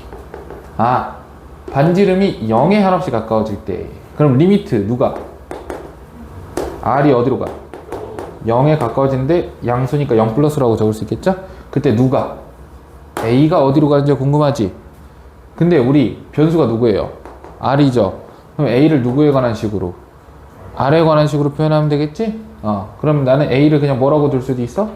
아, 반지름이 0에 한없이 가까워질 때 그럼 리미트 누가? R이 어디로 가? 0에 가까워지는데 양수니까 0 플러스라고 적을 수 있겠죠? 그때 누가? A가 어디로 가는지 궁금하지? 근데 우리 변수가 누구예요? R이죠. 그럼 A를 누구에 관한 식으로? R에 관한 식으로 표현하면 되겠지? 그럼 나는 A를 그냥 뭐라고 둘 수도 있어?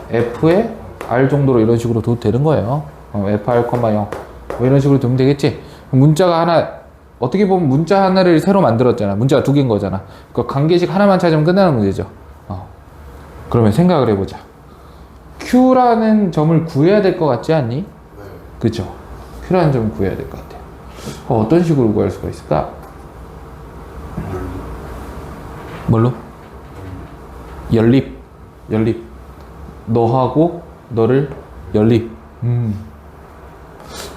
F에 R 정도로 이런 식으로 둬도 되는 거예요. FR, 0 뭐 이런 식으로 두면 되겠지? 문자가 하나, 어떻게 보면 문자 하나를 새로 만들었잖아. 문자가 두 개인 거잖아. 그 관계식 하나만 찾으면 끝나는 문제죠. 그러면 생각을 해보자. Q라는 점을 구해야 될 것 같지 않니? 네. 그쵸? Q라는 점을 구해야 될 것 같아요. 어떤 식으로 구할 수가 있을까? 뭘로? 연립. 너하고 너를 연립.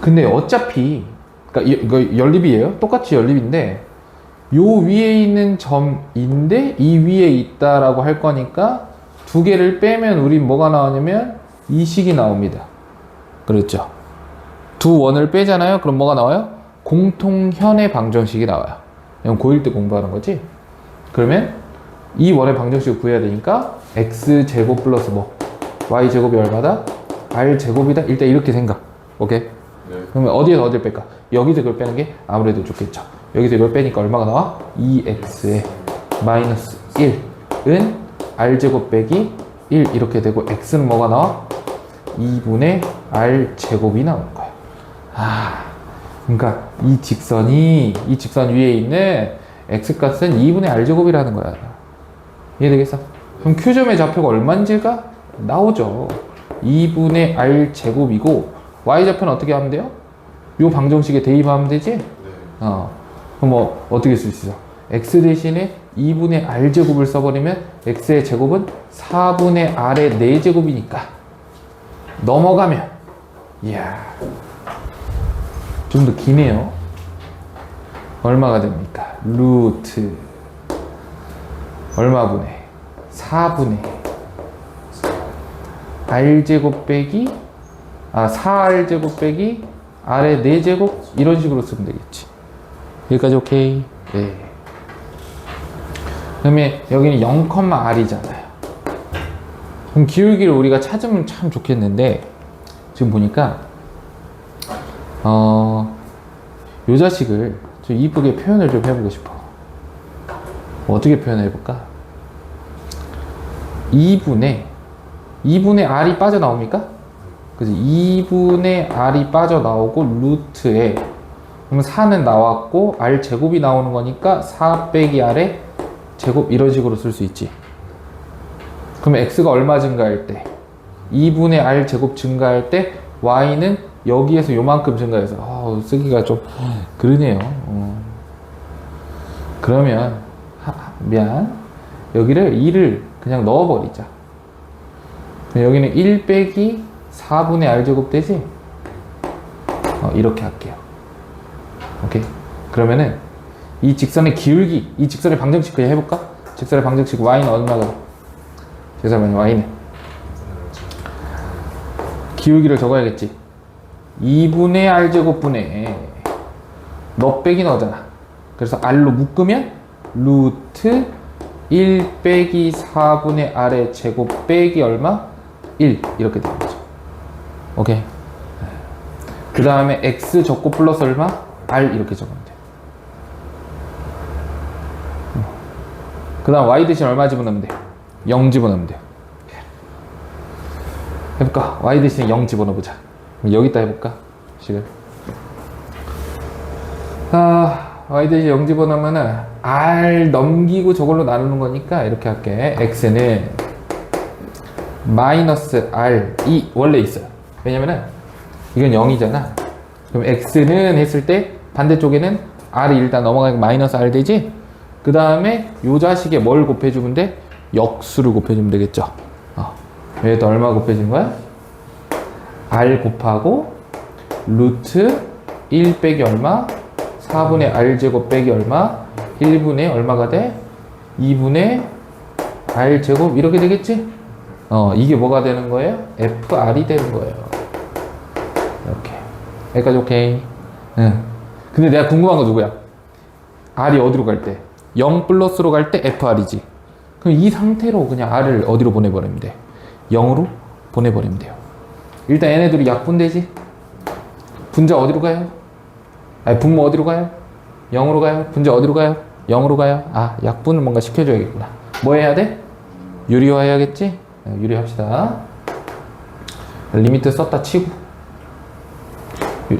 근데 어차피 그러니까 이거 연립이에요. 똑같이 연립인데 요 위에 있는 점인데 이 위에 있다라고 할 거니까 두 개를 빼면 우린 뭐가 나오냐면 이 식이 나옵니다. 그렇죠? 두 원을 빼잖아요. 그럼 뭐가 나와요? 공통현의 방정식이 나와요. 이건 고1 때 공부하는 거지? 그러면 이 원의 방정식을 구해야 되니까 x제곱 플러스 뭐 y제곱이 얼마다? r제곱이다? 일단 이렇게 생각. 오케이? 네. 그러면 어디에서 어디를 뺄까? 여기서 이걸 빼는 게 아무래도 좋겠죠. 여기서 이걸 빼니까 얼마가 나와? 2x에 마이너스 1은 r제곱 빼기 1 이렇게 되고 x는 뭐가 나와? 2분의 r제곱이 나오는 거야. 그러니까 이 직선 위에 있는 x값은 2분의 r제곱이라는 거야. 이해되겠어? 그럼 Q점의 좌표가 얼마인지가 나오죠. 2분의 r제곱이고 y좌표는 어떻게 하면 돼요? 요 방정식에 대입하면 되지? 네. 그럼 뭐 어떻게 쓸 수 있어? x 대신에 2분의 r제곱을 써버리면 x의 제곱은 4분의 r의 4제곱이니까 넘어가면 이야 좀 더 기네요. 얼마가 됩니까? 루트 얼마분의 4분의 r제곱 빼기 4r제곱 빼기 r의 4제곱 이런 식으로 쓰면 되겠지. 여기까지 오케이? 네. 그다음에 여기는 0,r이잖아요. 그럼 기울기를 우리가 찾으면 참 좋겠는데 지금 보니까 요 자식을 좀 이쁘게 표현을 좀 해보고 싶어. 어떻게 표현해볼까? 2분의 r이 빠져나옵니까? 그래서 2분의 r이 빠져나오고 루트에 그러면 4는 나왔고 r 제곱이 나오는 거니까 4 빼기 r의 제곱 이런 식으로 쓸 수 있지. 그러면 x가 얼마 증가할 때? 2분의 r 제곱 증가할 때 y는 여기에서 요만큼 증가해서 쓰기가 좀 그러네요. 그러면 미안, 여기를 2를 그냥 넣어버리자. 여기는 1 빼기 4분의 r 제곱 되지? 이렇게 할게요. 오케이. 그러면은 이 직선의 기울기, 이 직선의 방정식 그냥 해볼까? 직선의 방정식 y는 얼마가? 직선의 y는 기울기를 적어야겠지. 2분의 r 제곱분의 너 빼기 너잖아. 그래서 r로 묶으면 루트 1 빼기 4분의 r의 제곱 빼기 얼마? 1 이렇게 되는 거죠. 오케이. 그 다음에 x 적고 플러스 얼마? r 이렇게 적으면 돼. 그 다음 y 대신 얼마 집어넣으면 돼? 0 집어넣으면 돼. 해볼까? y 대신 0 집어넣어보자. 여기다 해볼까? 식을. y 대신 0 집어넣으면은 r 넘기고 저걸로 나누는 거니까 이렇게 할게. x는 마이너스 r이 원래 있어요. 왜냐면은 이건 0이잖아. 그럼 x는 했을 때 반대쪽에는 r이 일단 넘어가니까 마이너스 r 되지? 그 다음에 요 자식에 뭘 곱해주면 돼? 역수를 곱해주면 되겠죠. 얘도 얼마 곱해진 거야? r 곱하고 루트 1 빼기 얼마? 4분의 r 제곱 빼기 얼마? 1분의 얼마가 돼? 2분의 r 제곱 이렇게 되겠지? 이게 뭐가 되는 거예요? fr이 되는 거예요. 이렇게. 여기까지 오케이. 응. 근데 내가 궁금한 거 누구야? r이 어디로 갈 때? 0 플러스로 갈 때 fr이지. 그럼 이 상태로 그냥 r을 어디로 보내버리면 돼? 0으로 보내버리면 돼요. 일단 얘네들이 약분되지? 분자 어디로 가요? 분모 어디로 가요? 0으로 가요? 분자 어디로 가요? 0으로 가요? 약분을 뭔가 시켜줘야겠구나. 뭐 해야 돼? 유리화 해야겠지? 유리합시다. 리미트 썼다 치고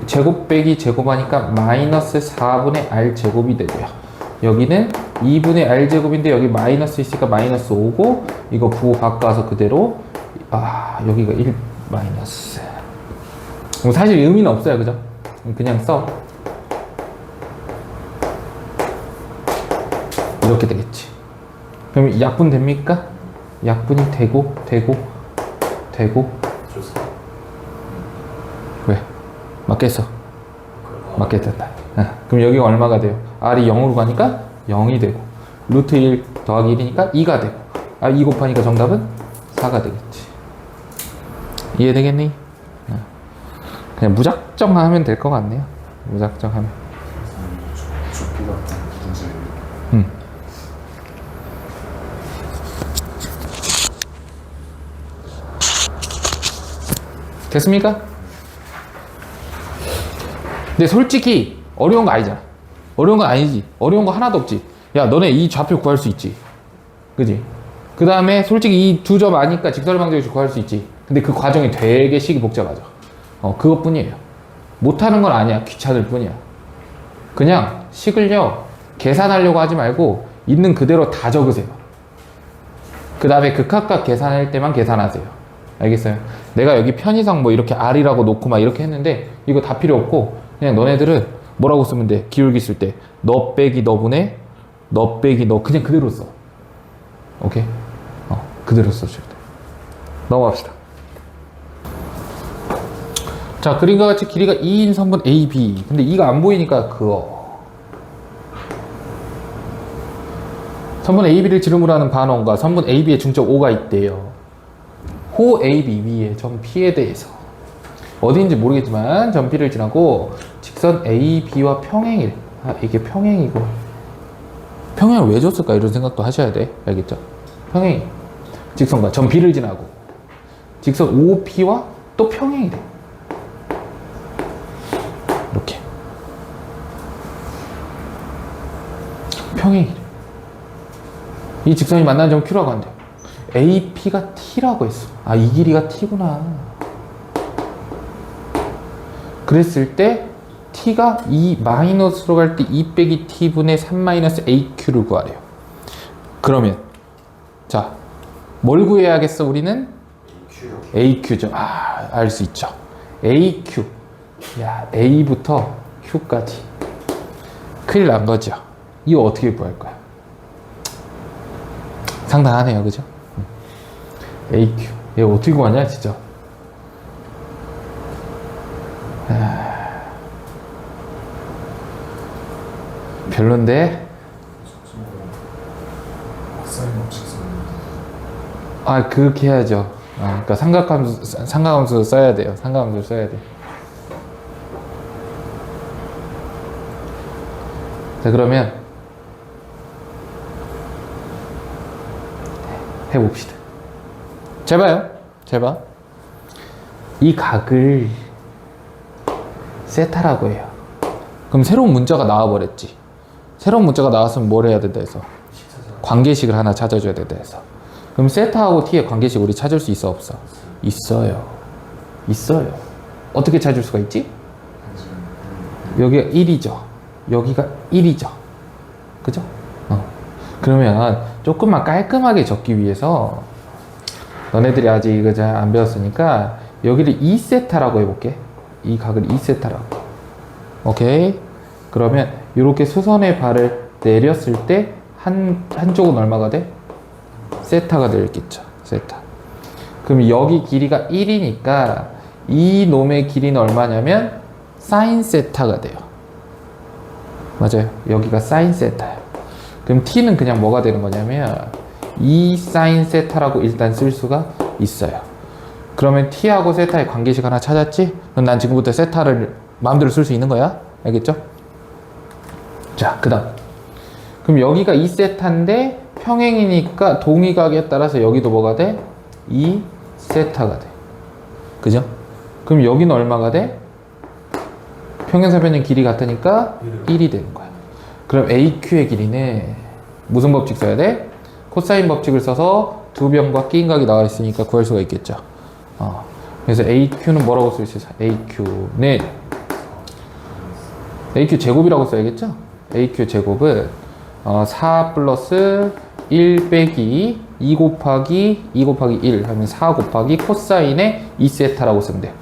제곱 빼기 제곱하니까 마이너스 4분의 r 제곱이 되고요. 여기는 2분의 r 제곱인데 여기 마이너스 있으니까 마이너스 5고 이거 부호 바꿔서 그대로 여기가 1 마이너스. 사실 의미는 없어요, 그죠? 그냥 써. 이렇게 되겠지. 그럼 약분 됩니까? 약분이 되고 왜? 맞겠어? 맞겠다. 그럼 여기가 얼마가 돼요? r이 0으로 가니까 0이 되고 루트 1 더하기 1이니까 2가 되고 2 곱하니까 정답은 4가 되겠지. 이해되겠니? 그냥 무작정 하면 될 것 같네요. 무작정 하면. 족보 같은 문제. 됐습니까? 근데 솔직히 어려운 거 아니잖아. 어려운 건 아니지. 어려운 거 하나도 없지. 야, 너네 이 좌표 구할 수 있지. 그지? 그 다음에 솔직히 이 두 점 아니까 직선의 방정식 구할 수 있지. 근데 그 과정이 되게 식이 복잡하죠. 그것뿐이에요. 못하는 건 아니야. 귀찮을 뿐이야. 그냥 식을요, 계산하려고 하지 말고 있는 그대로 다 적으세요. 그 다음에 극학각 계산할 때만 계산하세요. 알겠어요? 내가 여기 편의상 뭐 이렇게 r이라고 놓고 막 이렇게 했는데 이거 다 필요 없고 그냥 너네들은 뭐라고 쓰면 돼? 기울기 쓸 때 너 빼기 너분의 너 빼기 너 그냥 그대로 써. 오케이? 그대로 써줘야 돼. 넘어갑시다. 자, 그림과 같이 길이가 2인 선분 AB. 근데 2가 안 보이니까 그거. 선분 AB를 지름으로 하는 반원과 선분 AB의 중점 O가 있대요. 호 AB 위에 점 P에 대해서 어디인지 모르겠지만 점 P를 지나고 직선 AB와 평행일. 이게 평행이고 평행을 왜 줬을까 이런 생각도 하셔야 돼. 알겠죠? 평행 직선과 점 B를 지나고 직선 OP와 또 평행이래. 이렇게 평행이래. 이 직선이 만나는 점 Q라고 한대. AP가 T라고 했어. 이 길이가 T구나. 그랬을 때 t가 2 마이너스로 갈 때 2 빼기 t분의 3 마이너스 aq를 구하래요. 그러면 자, 뭘 구해야겠어 우리는? aq죠. 알 수 있죠. aq. 야, a부터 q까지. 큰일 난 거죠. 이거 어떻게 구할 거야? 상당하네요, 그죠? aq. 얘 어떻게 구하냐, 진짜. 별론데? 박사님 법칙 그렇게 해야죠. 그러니까 삼각함수 써야 돼요. 삼각함수 써야 돼. 자, 그러면 해봅시다. 잘 봐요. 잘 봐. 이 각을 세타라고 해요. 그럼 새로운 문자가 나와버렸지. 새로운 문자가 나왔으면 뭘 해야 된다 해서? 관계식을 하나 찾아줘야 된다 해서. 그럼 세타하고 t의 관계식 우리 찾을 수 있어 없어? 있어요. 있어요. 어떻게 찾을 수가 있지? 여기가 1이죠. 여기가 1이죠. 그죠? 그러면 조금만 깔끔하게 적기 위해서 너네들이 아직 이거 잘 안 배웠으니까 여기를 2세타라고 해볼게. 이 각을 2세타라고. 오케이? 그러면 이렇게 수선의 발을 내렸을 때 한쪽은 얼마가 돼? 세타가 되겠죠. 세타. 그럼 여기 길이가 1이니까 이 놈의 길이는 얼마냐면 사인 세타가 돼요. 맞아요. 여기가 사인 세타예요. 그럼 t는 그냥 뭐가 되는 거냐면 2 사인 세타라고 일단 쓸 수가 있어요. 그러면 t하고 세타의 관계식 하나 찾았지? 그럼 난 지금부터 세타를 마음대로 쓸 수 있는 거야. 알겠죠? 자, 그 다음. 그럼 여기가 2세타인데 평행이니까 동의각에 따라서 여기도 뭐가 돼? 2세타가 돼. 그죠? 그럼 여기는 얼마가 돼? 평행사변형 길이 같으니까 1이 되는 거야. 그럼 AQ의 길이는 무슨 법칙 써야 돼? 코사인 법칙을 써서 두 변과 끼인각이 나와 있으니까 구할 수가 있겠죠. 그래서 AQ는 뭐라고 쓸 수 있어요? AQ는 AQ 제곱이라고 써야겠죠? AQ 제곱은 4 플러스 1 빼기 2 곱하기 1 하면 4 곱하기 코사인의 2세타라고 쓰면 돼요.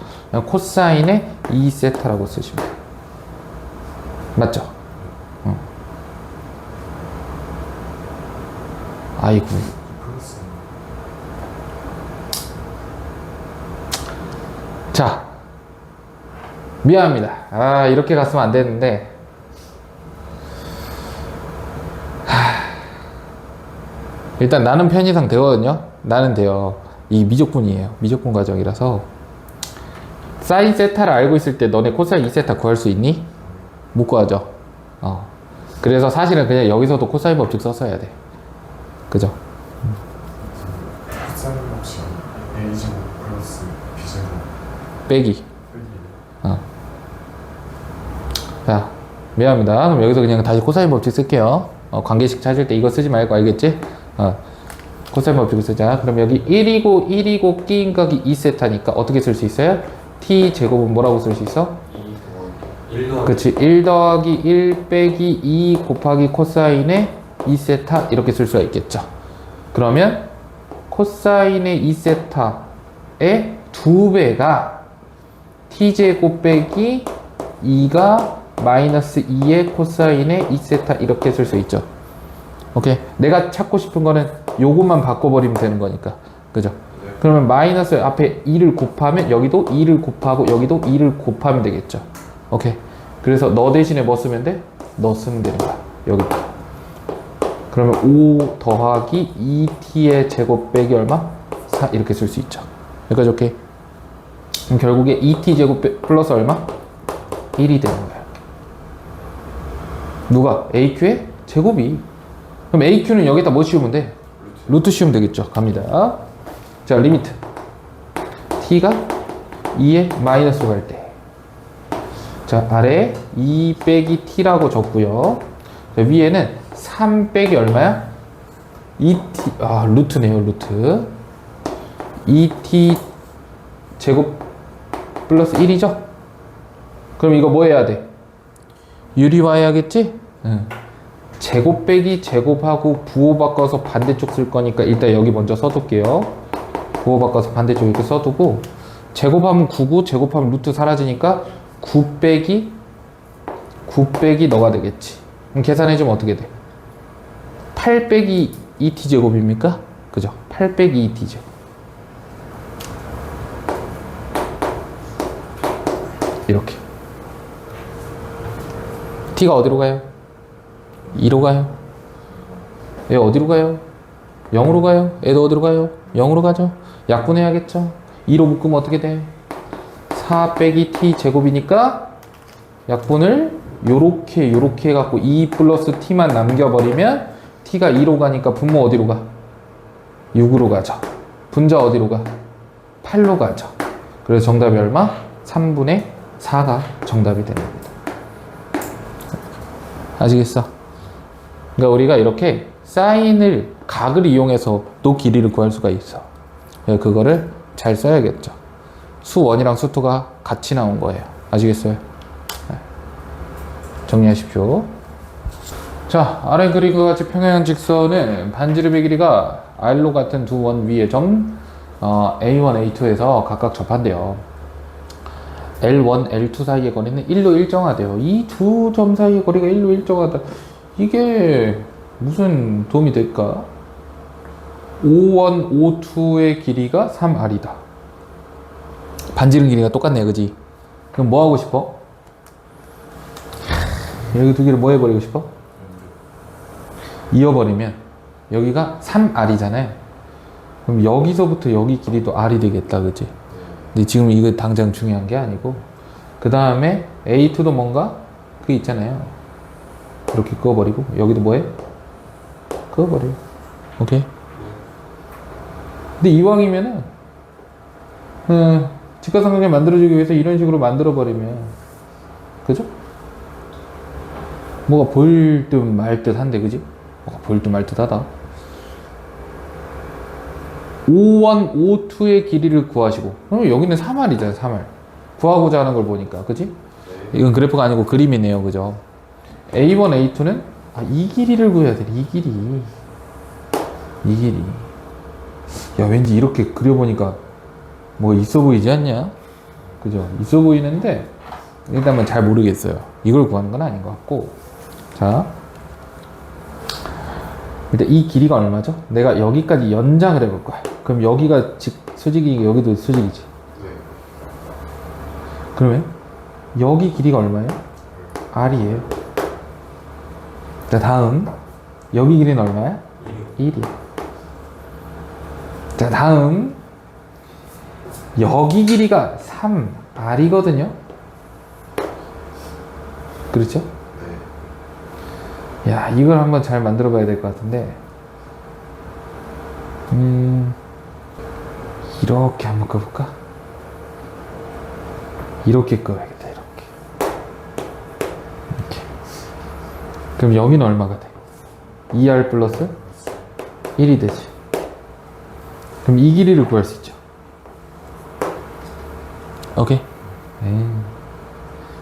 코사인의 2세타라고 쓰시면 돼요. 맞죠? 아이고. 자, 미안합니다. 이렇게 갔으면 안 되는데. 일단 나는 편의상 되거든요. 나는 돼요. 이 미적분이에요. 미적분 과정이라서. 사인 세타를 알고 있을 때 너네 코사인 2세타 구할 수 있니? 못 구하죠. 그래서 사실은 그냥 여기서도 코사인 법칙 썼어야 돼. 그죠? 박사님 법칙 A제곱 플러스 B제곱 빼기. 자, 미안합니다. 그럼 여기서 그냥 다시 코사인 법칙 쓸게요. 관계식 찾을 때 이거 쓰지 말고, 알겠지? 코사인 법칙을 쓰자. 그럼 여기 1이고 끼인 각이 2세타니까 어떻게 쓸 수 있어요? t 제곱은 뭐라고 쓸 수 있어? 1 더하기 그치. 1 더하기 1 빼기 2 곱하기 코사인의 2세타 이렇게 쓸 수가 있겠죠. 그러면 코사인의 2세타의 2배가 t제곱 빼기 2가 마이너스 2의 코사인의 2세타 이렇게 쓸 수 있죠. 오케이. 내가 찾고 싶은 거는 요것만 바꿔버리면 되는 거니까. 그죠? 그러면 마이너스 앞에 2를 곱하면 여기도 2를 곱하고 여기도 2를 곱하면 되겠죠. 오케이. 그래서 너 대신에 뭐 쓰면 돼? 너 쓰면 되는 거야. 여기. 그러면 5 더하기 2t의 제곱 빼기 얼마? 4 이렇게 쓸 수 있죠. 여기까지 오케이. 그럼 결국에 2t 제곱 플러스 얼마? 1이 되는 거야. 누가? AQ의 제곱이. 그럼 AQ는 여기다 뭐 씌우면 돼? 루트 씌우면 되겠죠. 갑니다. 자, 리미트. t가 2에 마이너스로 갈 때. 자, 아래에 2 빼기 t라고 적고요. 자, 위에는 3 빼기 얼마야? 2t, 루트네요, 루트. 2t 제곱 플러스 1이죠? 그럼 이거 뭐 해야 돼? 유리화해야겠지? 응. 제곱 빼기 제곱하고 부호 바꿔서 반대쪽 쓸 거니까 일단 여기 먼저 써둘게요. 부호 바꿔서 반대쪽 이렇게 써두고, 제곱하면 9고 제곱하면 루트 사라지니까 9 빼기 너가 되겠지. 그럼 계산해주면 어떻게 돼? 8 빼기 2t 제곱입니까? 그죠? 8 빼기 2t 제곱. 이렇게. t가 어디로 가요? 2로 가요. 얘 어디로 가요? 0으로 가요. 얘도 어디로 가요? 0으로 가죠. 약분해야겠죠. 2로 묶으면 어떻게 돼? 4 빼기 t 제곱이니까 약분을 요렇게 해갖고 2 플러스 t만 남겨버리면 t가 2로 가니까 분모 어디로 가? 6으로 가죠. 분자 어디로 가? 8로 가죠. 그래서 정답이 얼마? 3분의 4가 정답이 됩니다. 아시겠어? 그러니까 우리가 이렇게 사인을, 각을 이용해서 또 길이를 구할 수가 있어. 그거를 잘 써야겠죠. 수 1이랑 수 2가 같이 나온 거예요. 아시겠어요? 정리하십시오. 자, 아래 그림과 같이 평행한 직선은 반지름의 길이가 R로 같은 두 원 위의 점 A1, A2에서 각각 접한대요. L1, L2 사이의 거리는 1로 일정하대요. 이 두 점 사이의 거리가 1로 일정하다. 이게 무슨 도움이 될까? O1, O2의 길이가 3R이다. 반지름 길이가 똑같네, 그지? 그럼 뭐 하고 싶어? 여기 두 개를 뭐 해버리고 싶어? 이어버리면 여기가 3R이잖아요. 그럼 여기서부터 여기 길이도 R이 되겠다, 그지? 근데 지금 이거 당장 중요한 게 아니고, 그 다음에 A2도 뭔가 그게 있잖아요. 이렇게 그어버리고, 여기도 뭐해? 그어버려. 오케이? 근데 이왕이면은 직각삼각형 만들어주기 위해서 이런 식으로 만들어버리면, 그죠? 뭐가 보일 듯 말 듯 한데, 그지? 뭐가 보일 듯 말 듯 하다. O1, O2의 길이를 구하시고, 그럼 여기는 3R이잖아, 3R. 구하고자 하는 걸 보니까, 그지? 이건 그래프가 아니고 그림이네요, 그죠? A1, A2는 이 길이를 구해야 돼, 이 길이. 이 길이. 야, 왠지 이렇게 그려보니까 뭐 있어 보이지 않냐? 그죠? 있어 보이는데, 일단은 잘 모르겠어요. 이걸 구하는 건 아닌 것 같고. 자, 일단 이 길이가 얼마죠? 내가 여기까지 연장을 해볼 거야. 그럼 여기가 수직이, 여기도 수직이지. 네. 그러면 여기 길이가 얼마예요? R이에요. 자, 다음 여기 길이는 얼마야? 1이야. 자, 다음 여기 길이가 3R이거든요. 그렇죠? 네. 야, 이걸 한번 잘 만들어 봐야 될 것 같은데, 이렇게 한번 꺼볼까? 이렇게 꺼야겠다. 이렇게. 그럼 여기는 얼마가 돼? 2R 플러스 1이 되지. 그럼 이 길이를 구할 수 있죠. 오케이?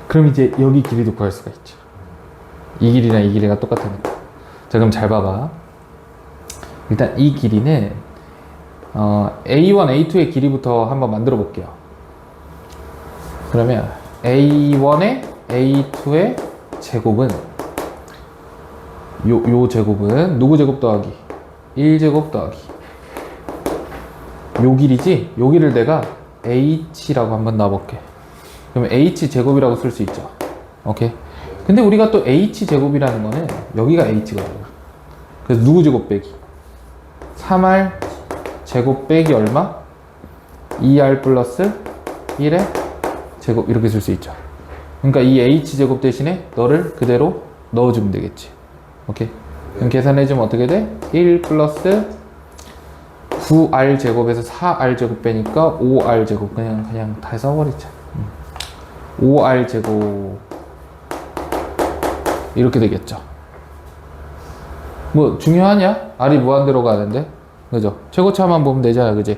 그럼 이제 여기 길이도 구할 수가 있죠. 이 길이랑 이 길이가 똑같으니까. 자, 그럼 잘 봐봐. 일단 이 길이는 A1, A2의 길이부터 한번 만들어 볼게요. 그러면 A1의 A2의 제곱은 요 제곱은 누구 제곱 더하기 1제곱 더하기 요 길이지? 요 길이를 내가 H라고 한번 놔볼게. 그러면 H 제곱이라고 쓸 수 있죠. 오케이? 근데 우리가 또 H 제곱이라는 거는 여기가 H거든요. 그래서 누구 제곱 빼기 3R 제곱 빼기 얼마? 2R 플러스 1의 제곱, 이렇게 쓸 수 있죠. 그러니까 이 H 제곱 대신에 너를 그대로 넣어주면 되겠지. 오케이? 그럼 계산해주면 어떻게 돼? 1 플러스 9R 제곱에서 4R 제곱 빼니까 5R 제곱. 그냥 다 써버리자. 5R 제곱. 이렇게 되겠죠. 뭐 중요하냐? R이 무한대로 가는데, 그죠? 최고차만 보면 되잖아, 그지?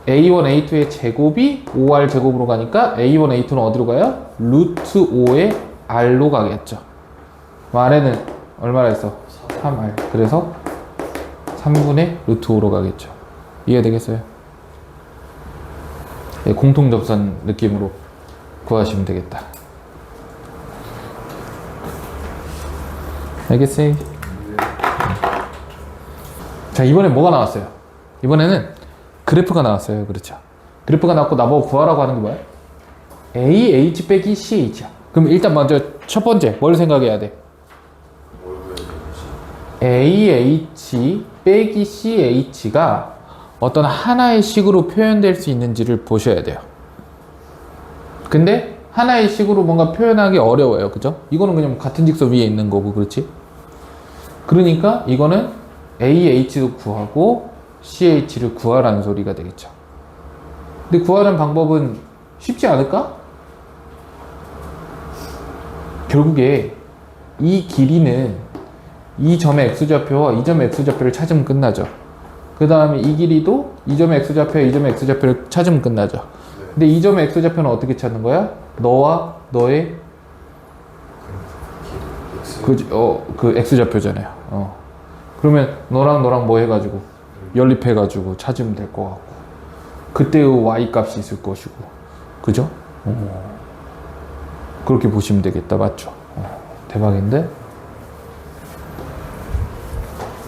A1, A2의 제곱이 5R 제곱으로 가니까 A1, A2는 어디로 가요? 루트 5의 R로 가겠죠. 아래는 얼마나 했어? 3R. 그래서 3분의 루트 5로 가겠죠. 이해되겠어요? 네, 공통접선 느낌으로 구하시면 되겠다. 알겠어요? 자, 이번에 뭐가 나왔어요? 이번에는 그래프가 나왔어요. 그렇죠? 그래프가 나왔고 나보고 구하라고 하는 게 뭐야? AH 빼기 CH야. 그럼 일단 먼저 첫 번째 뭘 생각해야 돼? AH 빼기 CH가 어떤 하나의 식으로 표현될 수 있는지를 보셔야 돼요. 근데 하나의 식으로 뭔가 표현하기 어려워요. 그죠? 이거는 그냥 같은 직선 위에 있는 거고, 그렇지? 그러니까 이거는 AH도 구하고 CH를 구하라는 소리가 되겠죠. 근데 구하는 방법은 쉽지 않을까? 결국에 이 길이는 이 점의 x좌표와 이 점의 x좌표를 찾으면 끝나죠. 그 다음에 이 길이도 이 점의 x좌표와 이 점의 x좌표를 찾으면 끝나죠. 근데 이 점의 x좌표는 어떻게 찾는 거야? 너와 너의 그 x좌표잖아요. 그러면 너랑 너랑 뭐 해가지고 연립해가지고 찾으면 될 것 같고, 그때의 y 값이 있을 것이고, 그죠? 그렇게 보시면 되겠다. 맞죠? 대박인데?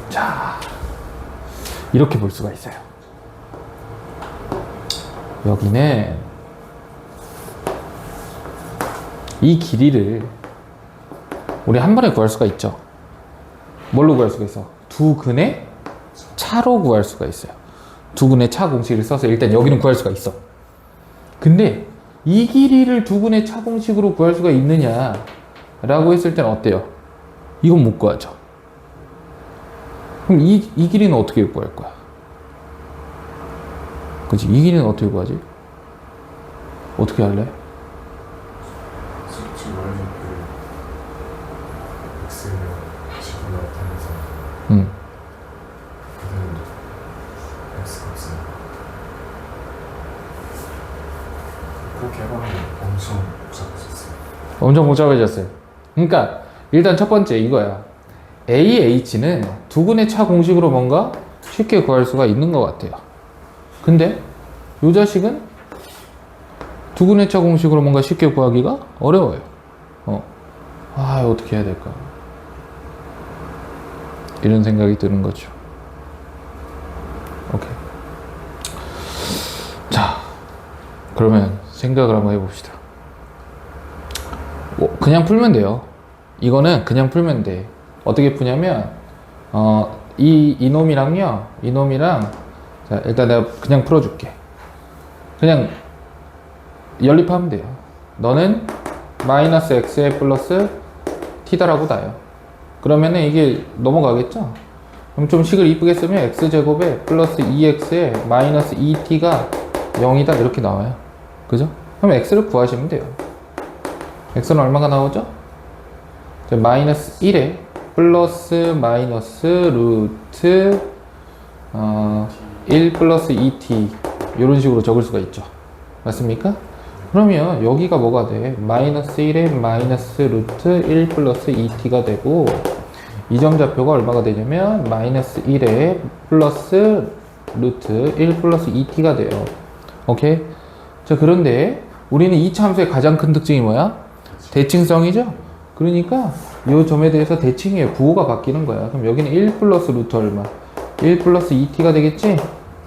자, 이렇게 볼 수가 있어요. 여기는 이 길이를 우리 한 번에 구할 수가 있죠. 뭘로 구할 수가 있어? 두 근의 차로 구할 수가 있어요. 두 근의 차 공식을 써서 일단 여기는 구할 수가 있어. 근데 이 길이를 두 근의 차 공식으로 구할 수가 있느냐 라고 했을 때는 어때요? 이건 못 구하죠. 그럼 이 길이는 어떻게 구할 거야? 그치? 이 길이는 어떻게 구하지? 어떻게 할래? 솔직히 y좌표를 x를 지금 나타내서 그대로 x 값을 그렇게 해보면 엄청 복잡해졌어요. 엄청 복잡해졌어요. 그러니까 일단 첫 번째 이거야. AH는 두 근의 차 공식으로 뭔가 쉽게 구할 수가 있는 것 같아요. 근데 이 자식은 두 근의 차 공식으로 뭔가 쉽게 구하기가 어려워요. 어떻게 해야 될까? 이런 생각이 드는 거죠. 오케이. 자, 그러면 생각을 한번 해봅시다. 그냥 풀면 돼요. 이거는 그냥 풀면 돼. 어떻게 푸냐면, 이놈이랑요, 이놈이랑, 자, 일단 내가 그냥 풀어줄게. 그냥 연립하면 돼요. 너는 마이너스 x에 플러스 t다라고 놔요. 그러면은 이게 넘어가겠죠? 그럼 좀 식을 이쁘게 쓰면 x제곱에 플러스 2x에 마이너스 2t가 0이다 이렇게 나와요. 그죠? 그럼 x를 구하시면 돼요. x는 얼마가 나오죠? 마이너스 1에 플러스 마이너스 루트 1 플러스 2t 이런 식으로 적을 수가 있죠. 맞습니까? 그러면 여기가 뭐가 돼? 마이너스 1에 마이너스 루트 1 플러스 2t가 되고, 이 점 좌표가 얼마가 되냐면 마이너스 1에 플러스 루트 1 플러스 2t가 돼요. 오케이? 자, 그런데 우리는 이 참수의 가장 큰 특징이 뭐야? 대칭성이죠? 그러니까 이 점에 대해서 대칭의 부호가 바뀌는 거야. 그럼 여기는 1 플러스 루트 얼마? 1 플러스 2t가 되겠지?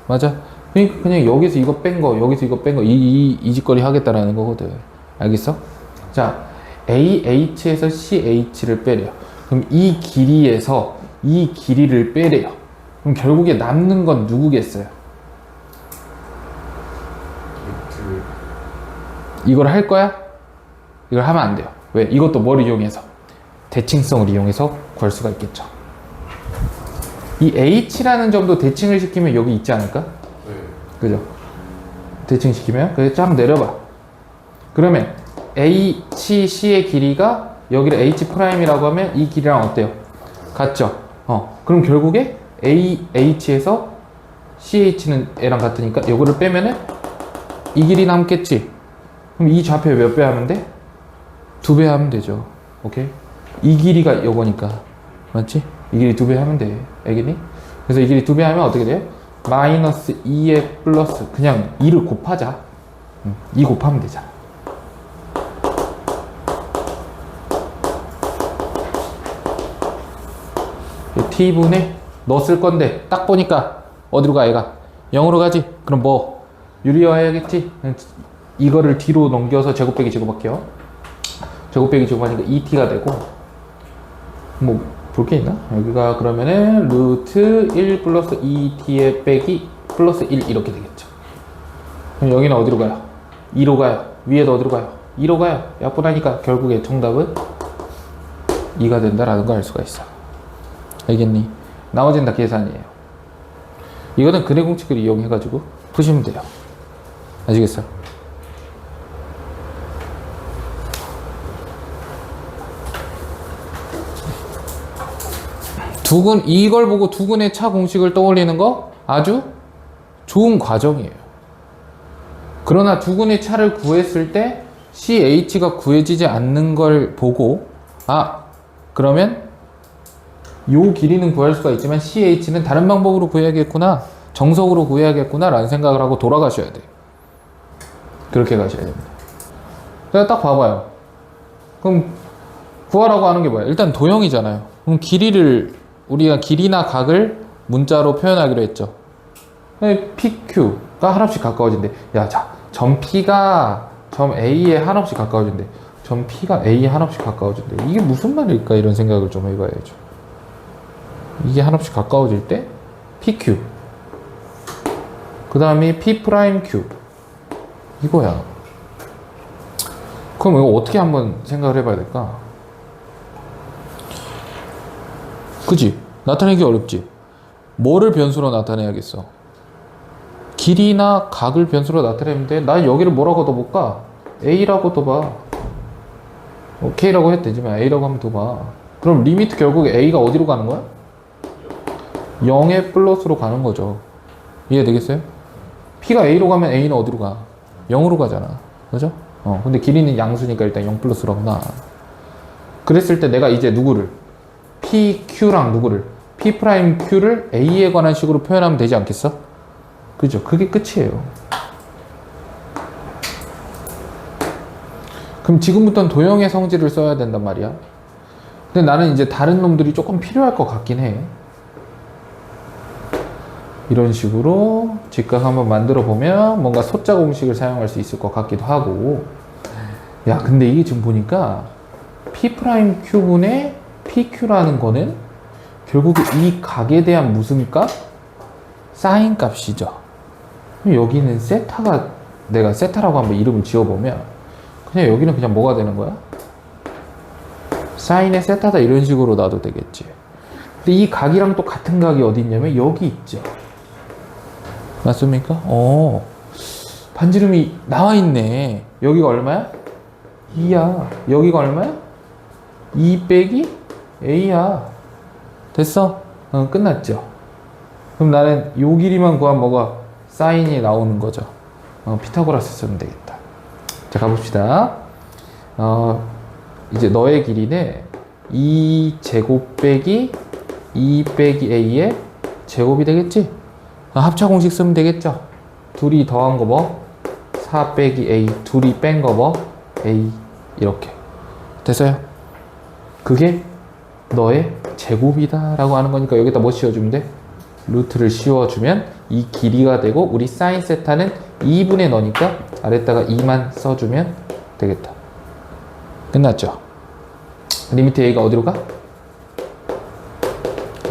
맞아. 그러니까 그냥 여기서 이거 뺀 거, 여기서 이거 뺀 거, 이 짓거리 하겠다라는 거거든. 알겠어? 자, AH에서 CH를 빼래요. 그럼 이 길이에서 이 길이를 빼래요. 그럼 결국에 남는 건 누구겠어요? 이걸 할 거야? 이걸 하면 안 돼요. 왜? 이것도 뭘 이용해서? 대칭성을 이용해서 구할 수가 있겠죠. 이 H라는 점도 대칭을 시키면 여기 있지 않을까? 네. 그죠? 대칭시키면? 그래서 쫙 내려봐. 그러면 HC의 길이가 여기를 H'이라고 하면 이 길이랑 어때요? 같죠? 그럼 결국에 H에서 CH는 A랑 같으니까 이거를 빼면은 이 길이 남겠지? 그럼 이 좌표에 몇 배 하면 돼? 2배 하면 되죠. 오케이? 이 길이가 요거니까. 맞지? 이 길이 2배 하면 돼. 알겠니? 그래서 이 길이 2배 하면 어떻게 돼요? 마이너스 2에 플러스 그냥 2를 곱하자. 2 곱하면 되잖아. t분의 너 쓸 건데 딱 보니까 어디로 가 얘가? 0으로 가지? 그럼 뭐 유리화해야겠지? 이거를 뒤로 넘겨서 제곱 빼기 제곱할게요. 제곱 빼기 제곱하니까 2t가 되고 뭐 볼 게 있나? 여기가 그러면은 루트 1 플러스 2t의 빼기 플러스 1 이렇게 되겠죠. 그럼 여기는 어디로 가요? 2로 가요. 위에도 어디로 가요? 2로 가요. 약분하니까 결국에 정답은 2가 된다라는 걸 알 수가 있어. 알겠니? 나머지는 다 계산이에요. 이거는 근해 공식을 이용해가지고 푸시면 돼요. 아시겠어요? 이걸 보고 두근의 차 공식을 떠올리는 거 아주 좋은 과정이에요. 그러나 두근의 차를 구했을 때 CH가 구해지지 않는 걸 보고 그러면 요 길이는 구할 수가 있지만 CH는 다른 방법으로 구해야겠구나, 정석으로 구해야겠구나 라는 생각을 하고 돌아가셔야 돼요. 그렇게 가셔야 됩니다. 그냥 딱 봐봐요. 그럼 구하라고 하는 게 뭐야? 일단 도형이잖아요. 그럼 우리가 길이나 각을 문자로 표현하기로 했죠. PQ가 한없이 가까워진대. 점 P가 점 A에 한없이 가까워진대. 점 P가 A에 한없이 가까워진대. 이게 무슨 말일까? 이런 생각을 좀 해봐야죠. 이게 한없이 가까워질 때 PQ, 그 다음에 P'Q 이거야. 그럼 이거 어떻게 한번 생각을 해봐야 될까? 그지? 나타내기 어렵지? 뭐를 변수로 나타내야겠어? 길이나 각을 변수로 나타내면 돼. 나 여기를 뭐라고 둬볼까? A라고 둬봐. K라고 해도 되지만 A라고 하면 둬봐. 그럼 리미트 결국에 A가 어디로 가는 거야? 0의 플러스로 가는 거죠. 이해되겠어요? P가 A로 가면 A는 어디로 가? 0으로 가잖아. 그죠? 근데 길이는 양수니까 일단 0 플러스로 하구나. 그랬을 때 내가 이제 누구를? PQ랑 누구를? P'Q를 A에 관한 식으로 표현하면 되지 않겠어? 그죠? 그게 끝이에요. 그럼 지금부터는 도형의 성질을 써야 된단 말이야. 근데 나는 이제 다른 놈들이 조금 필요할 것 같긴 해. 이런 식으로 직각 한번 만들어 보면 뭔가 소자 공식을 사용할 수 있을 것 같기도 하고. 근데 이게 지금 보니까 P'Q분의 PQ라는 거는 결국 이 각에 대한 무슨 값? 사인 값이죠. 여기는 세타가, 내가 세타라고 한번 이름을 지어보면 그냥 여기는 그냥 뭐가 되는 거야? 사인의 세타다 이런 식으로 놔도 되겠지. 근데 이 각이랑 또 같은 각이 어디 있냐면 여기 있죠. 맞습니까? 반지름이 나와 있네. 여기가 얼마야? 2야. 여기가 얼마야? 2 빼기 A야. 됐어? 끝났죠? 그럼 나는 요 길이만 구하면 뭐가? 사인이 나오는 거죠. 피타고라스 쓰면 되겠다. 자, 가봅시다. 이제 너의 길이는 2제곱 빼기 2 빼기 A의 제곱이 되겠지? 합차 공식 쓰면 되겠죠? 둘이 더한 거 뭐? 4 빼기 A, 둘이 뺀 거 뭐? A. 이렇게. 됐어요? 그게 너의 제곱이다 라고 하는 거니까 여기다 뭐 씌워주면 돼? 루트를 씌워주면 이 길이가 되고 우리 사인 세타는 2분의 너니까 아래다가 2만 써주면 되겠다. 끝났죠? 리미트 A가 어디로 가?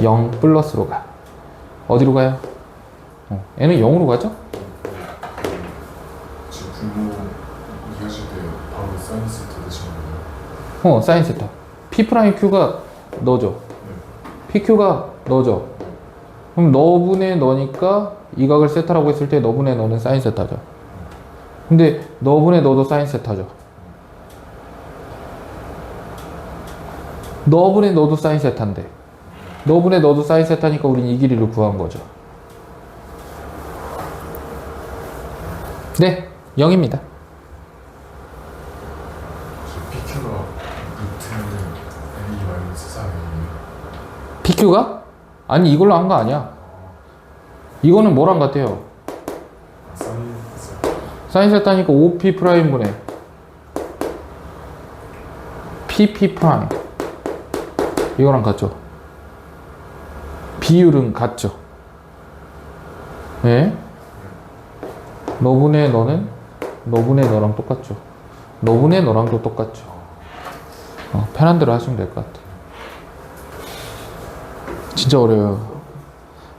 0 플러스로 가. 어디로 가요? 얘는 0으로 가죠? 지금 분모 이해하실 때 바로 사인 세트 되신 거예요? 사인 세타. P'Q가 너죠? PQ가 너죠? 그럼 너분의 너니까 이 각을 세타라고 했을 때 너분의 너는 사인 세타죠. 근데 너분의 너도 사인 세타죠. 너분의 너도 사인 세타인데 너분의 너도 사인 세타니까 우린 이 길이를 구한 거죠. 네, 0입니다. PQ가 있으면 A 마이너스 4A예요. PQ가? 아니 이걸로 한 거 아니야. 이거는 뭐랑 같아요? 사인 사인 세타니까 OP 프라임분의 PP 프라임 이거랑 같죠. 비율은 같죠. 예? 너분의 너는 너분의 너랑 똑같죠. 너분의 너랑도 똑같죠. 편한 대로 하시면 될 것 같아. 진짜 어려워요.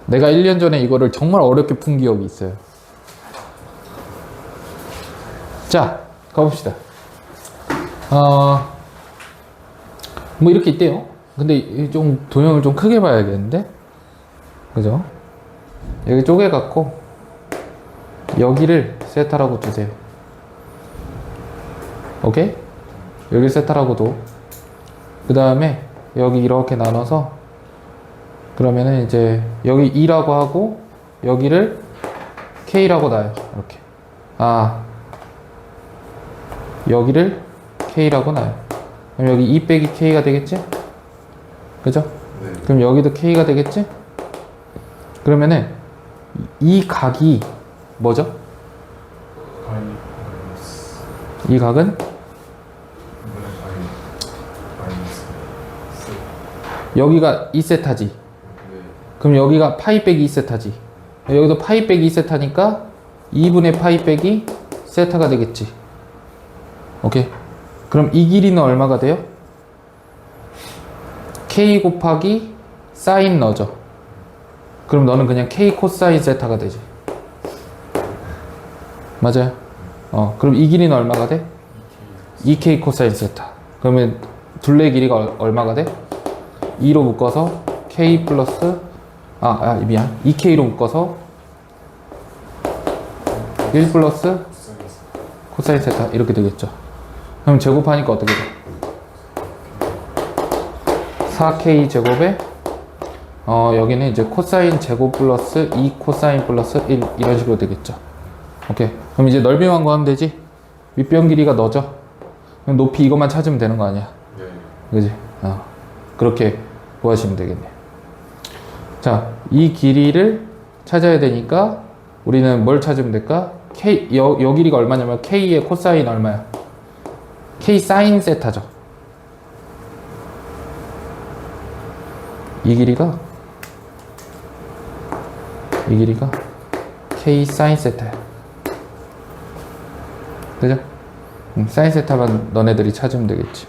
내가 1년 전에 이거를 정말 어렵게 푼 기억이 있어요. 자, 가봅시다. 뭐 이렇게 있대요. 근데 좀 도형을 좀 크게 봐야겠는데? 그죠? 여기 쪼개갖고 여기를 세타라고 두세요. 오케이? 여기 세타라고 둬. 그 다음에 여기 이렇게 나눠서 그러면은 이제 여기 2라고 하고 여기를 K라고 놔요. 이렇게. 여기를 K라고 놔요. 그럼 여기 2 빼기 K가 되겠지? 그죠? 네. 그럼 여기도 K가 되겠지? 그러면은 이 각이 뭐죠? 파이 마이너스 이 각은 파이 마이너스 여기가 2세타지. 네. 그럼 여기가 파이 빼기 2세타지. 여기도 파이 빼기 2세타니까 2분의 파이 빼기 세타가 되겠지. 오케이. 그럼 이 길이는 얼마가 돼요? K 곱하기 사인 너죠. 그럼 너는 그냥 K 코사인 세타가 되지. 맞아요. 그럼 이 길이는 얼마가 돼? 2K 코사인 세타. 그러면 둘레 길이가 얼마가 돼? 2로 묶어서 K 플러스 미안 2K로 묶어서 1 플러스 코사인 세타 이렇게 되겠죠. 그럼 제곱하니까 어떻게 돼? 4K 제곱에 여기는 이제 코사인 제곱 플러스 2 코사인 플러스 1 이런 식으로 되겠죠. 오케이. 그럼 이제 넓이만 구하면 되지. 윗변 길이가 너죠. 그럼 높이 이것만 찾으면 되는 거 아니야. 네. 그지? 그렇게 구하시면 되겠네. 자, 이 길이를 찾아야 되니까 우리는 뭘 찾으면 될까? 요 길이가 얼마냐면 K의 코사인 얼마야? K 사인 세타죠. 이 길이가 K 사인 세타야. 그죠? 사인 세타만 너네들이 찾으면 되겠지.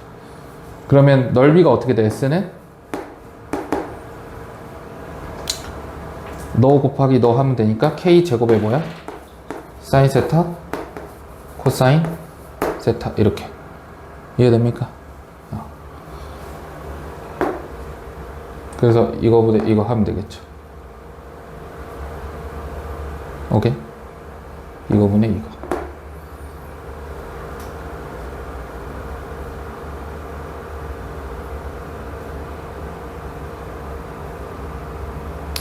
그러면 넓이가 어떻게 돼? S는 너 곱하기 너 하면 되니까 K 제곱에 뭐야? 사인 세타 코사인 세타 이렇게 이해됩니까? 그래서 이거보다 이거 하면 되겠죠. 오케이? 이거분의 이거.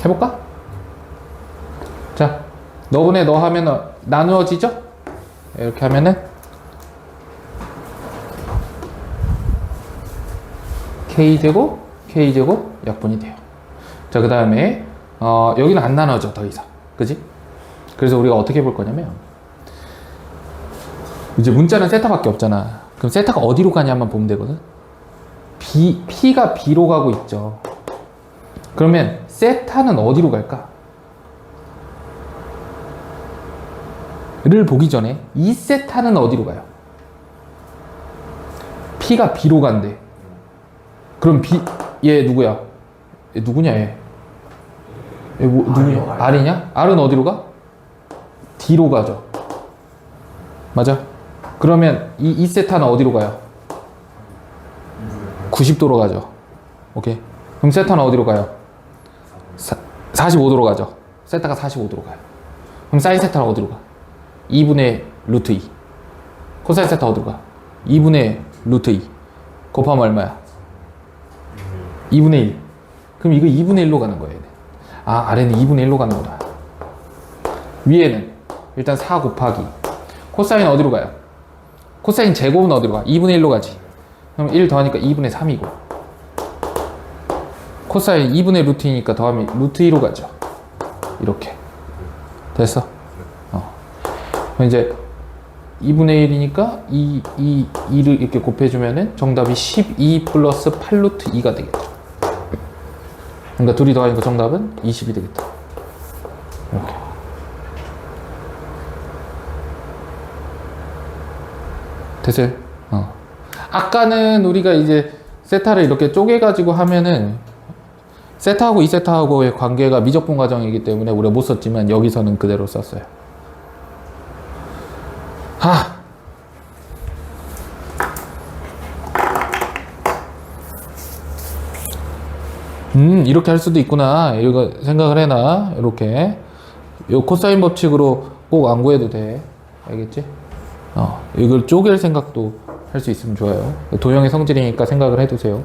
해볼까? 자, 너분의 너 하면 나누어지죠? 이렇게 하면은 K제곱, K제곱 약분이 돼요. 자, 그 다음에 여기는 안 나눠져 더 이상. 그지? 그래서 우리가 어떻게 볼 거냐면 이제 문자는 세타밖에 없잖아. 그럼 세타가 어디로 가냐만 보면 되거든. P가 B로 가고 있죠. 그러면 세타는 어디로 갈까? 를 보기 전에 이 세타는 어디로 가요? P가 B로 간대. 그럼 얘 누구야? 얘 누구냐 얘? 얘 누구냐? R이냐? R은 어디로 가? D로 가죠. 맞아? 그러면 이 세타는 어디로 가요? 90도로 가죠. 오케이. 그럼 세타는 어디로 가요? 45도로 가죠. 세타가 45도로 가요. 그럼 사인 세타는 어디로 가? 2분의 루트 2. 코사인 세타 어디로 가? 2분의 루트 2. 곱하면 얼마야? 2분의 1. 그럼 이거 2분의 1로 가는 거예요. 아래는 2분의 1로 가는구나. 위에는 일단 4 곱하기. 코사인 어디로 가요? 코사인 제곱은 어디로 가? 2분의 1로 가지. 그럼 1 더하니까 2분의 3이고 코사인 2분의 루트 2니까 더하면 루트 2로 가죠. 이렇게 됐어? 그럼 이제 2분의 1이니까 2를 이렇게 곱해주면은 정답이 12 플러스 8 루트 2가 되겠죠. 그러니까 둘이 더하니까 정답은 20이 되겠다. 이렇게. 됐어요? 아까는 우리가 이제 세타를 이렇게 쪼개가지고 하면은 세타하고 이 세타하고의 관계가 미적분 과정이기 때문에 우리가 못 썼지만 여기서는 그대로 썼어요. 이렇게 할 수도 있구나. 이거 생각을 해놔. 이렇게. 요 코사인 법칙으로 꼭 안 구해도 돼. 알겠지? 이걸 쪼갤 생각도 할 수 있으면 좋아요. 도형의 성질이니까 생각을 해두세요.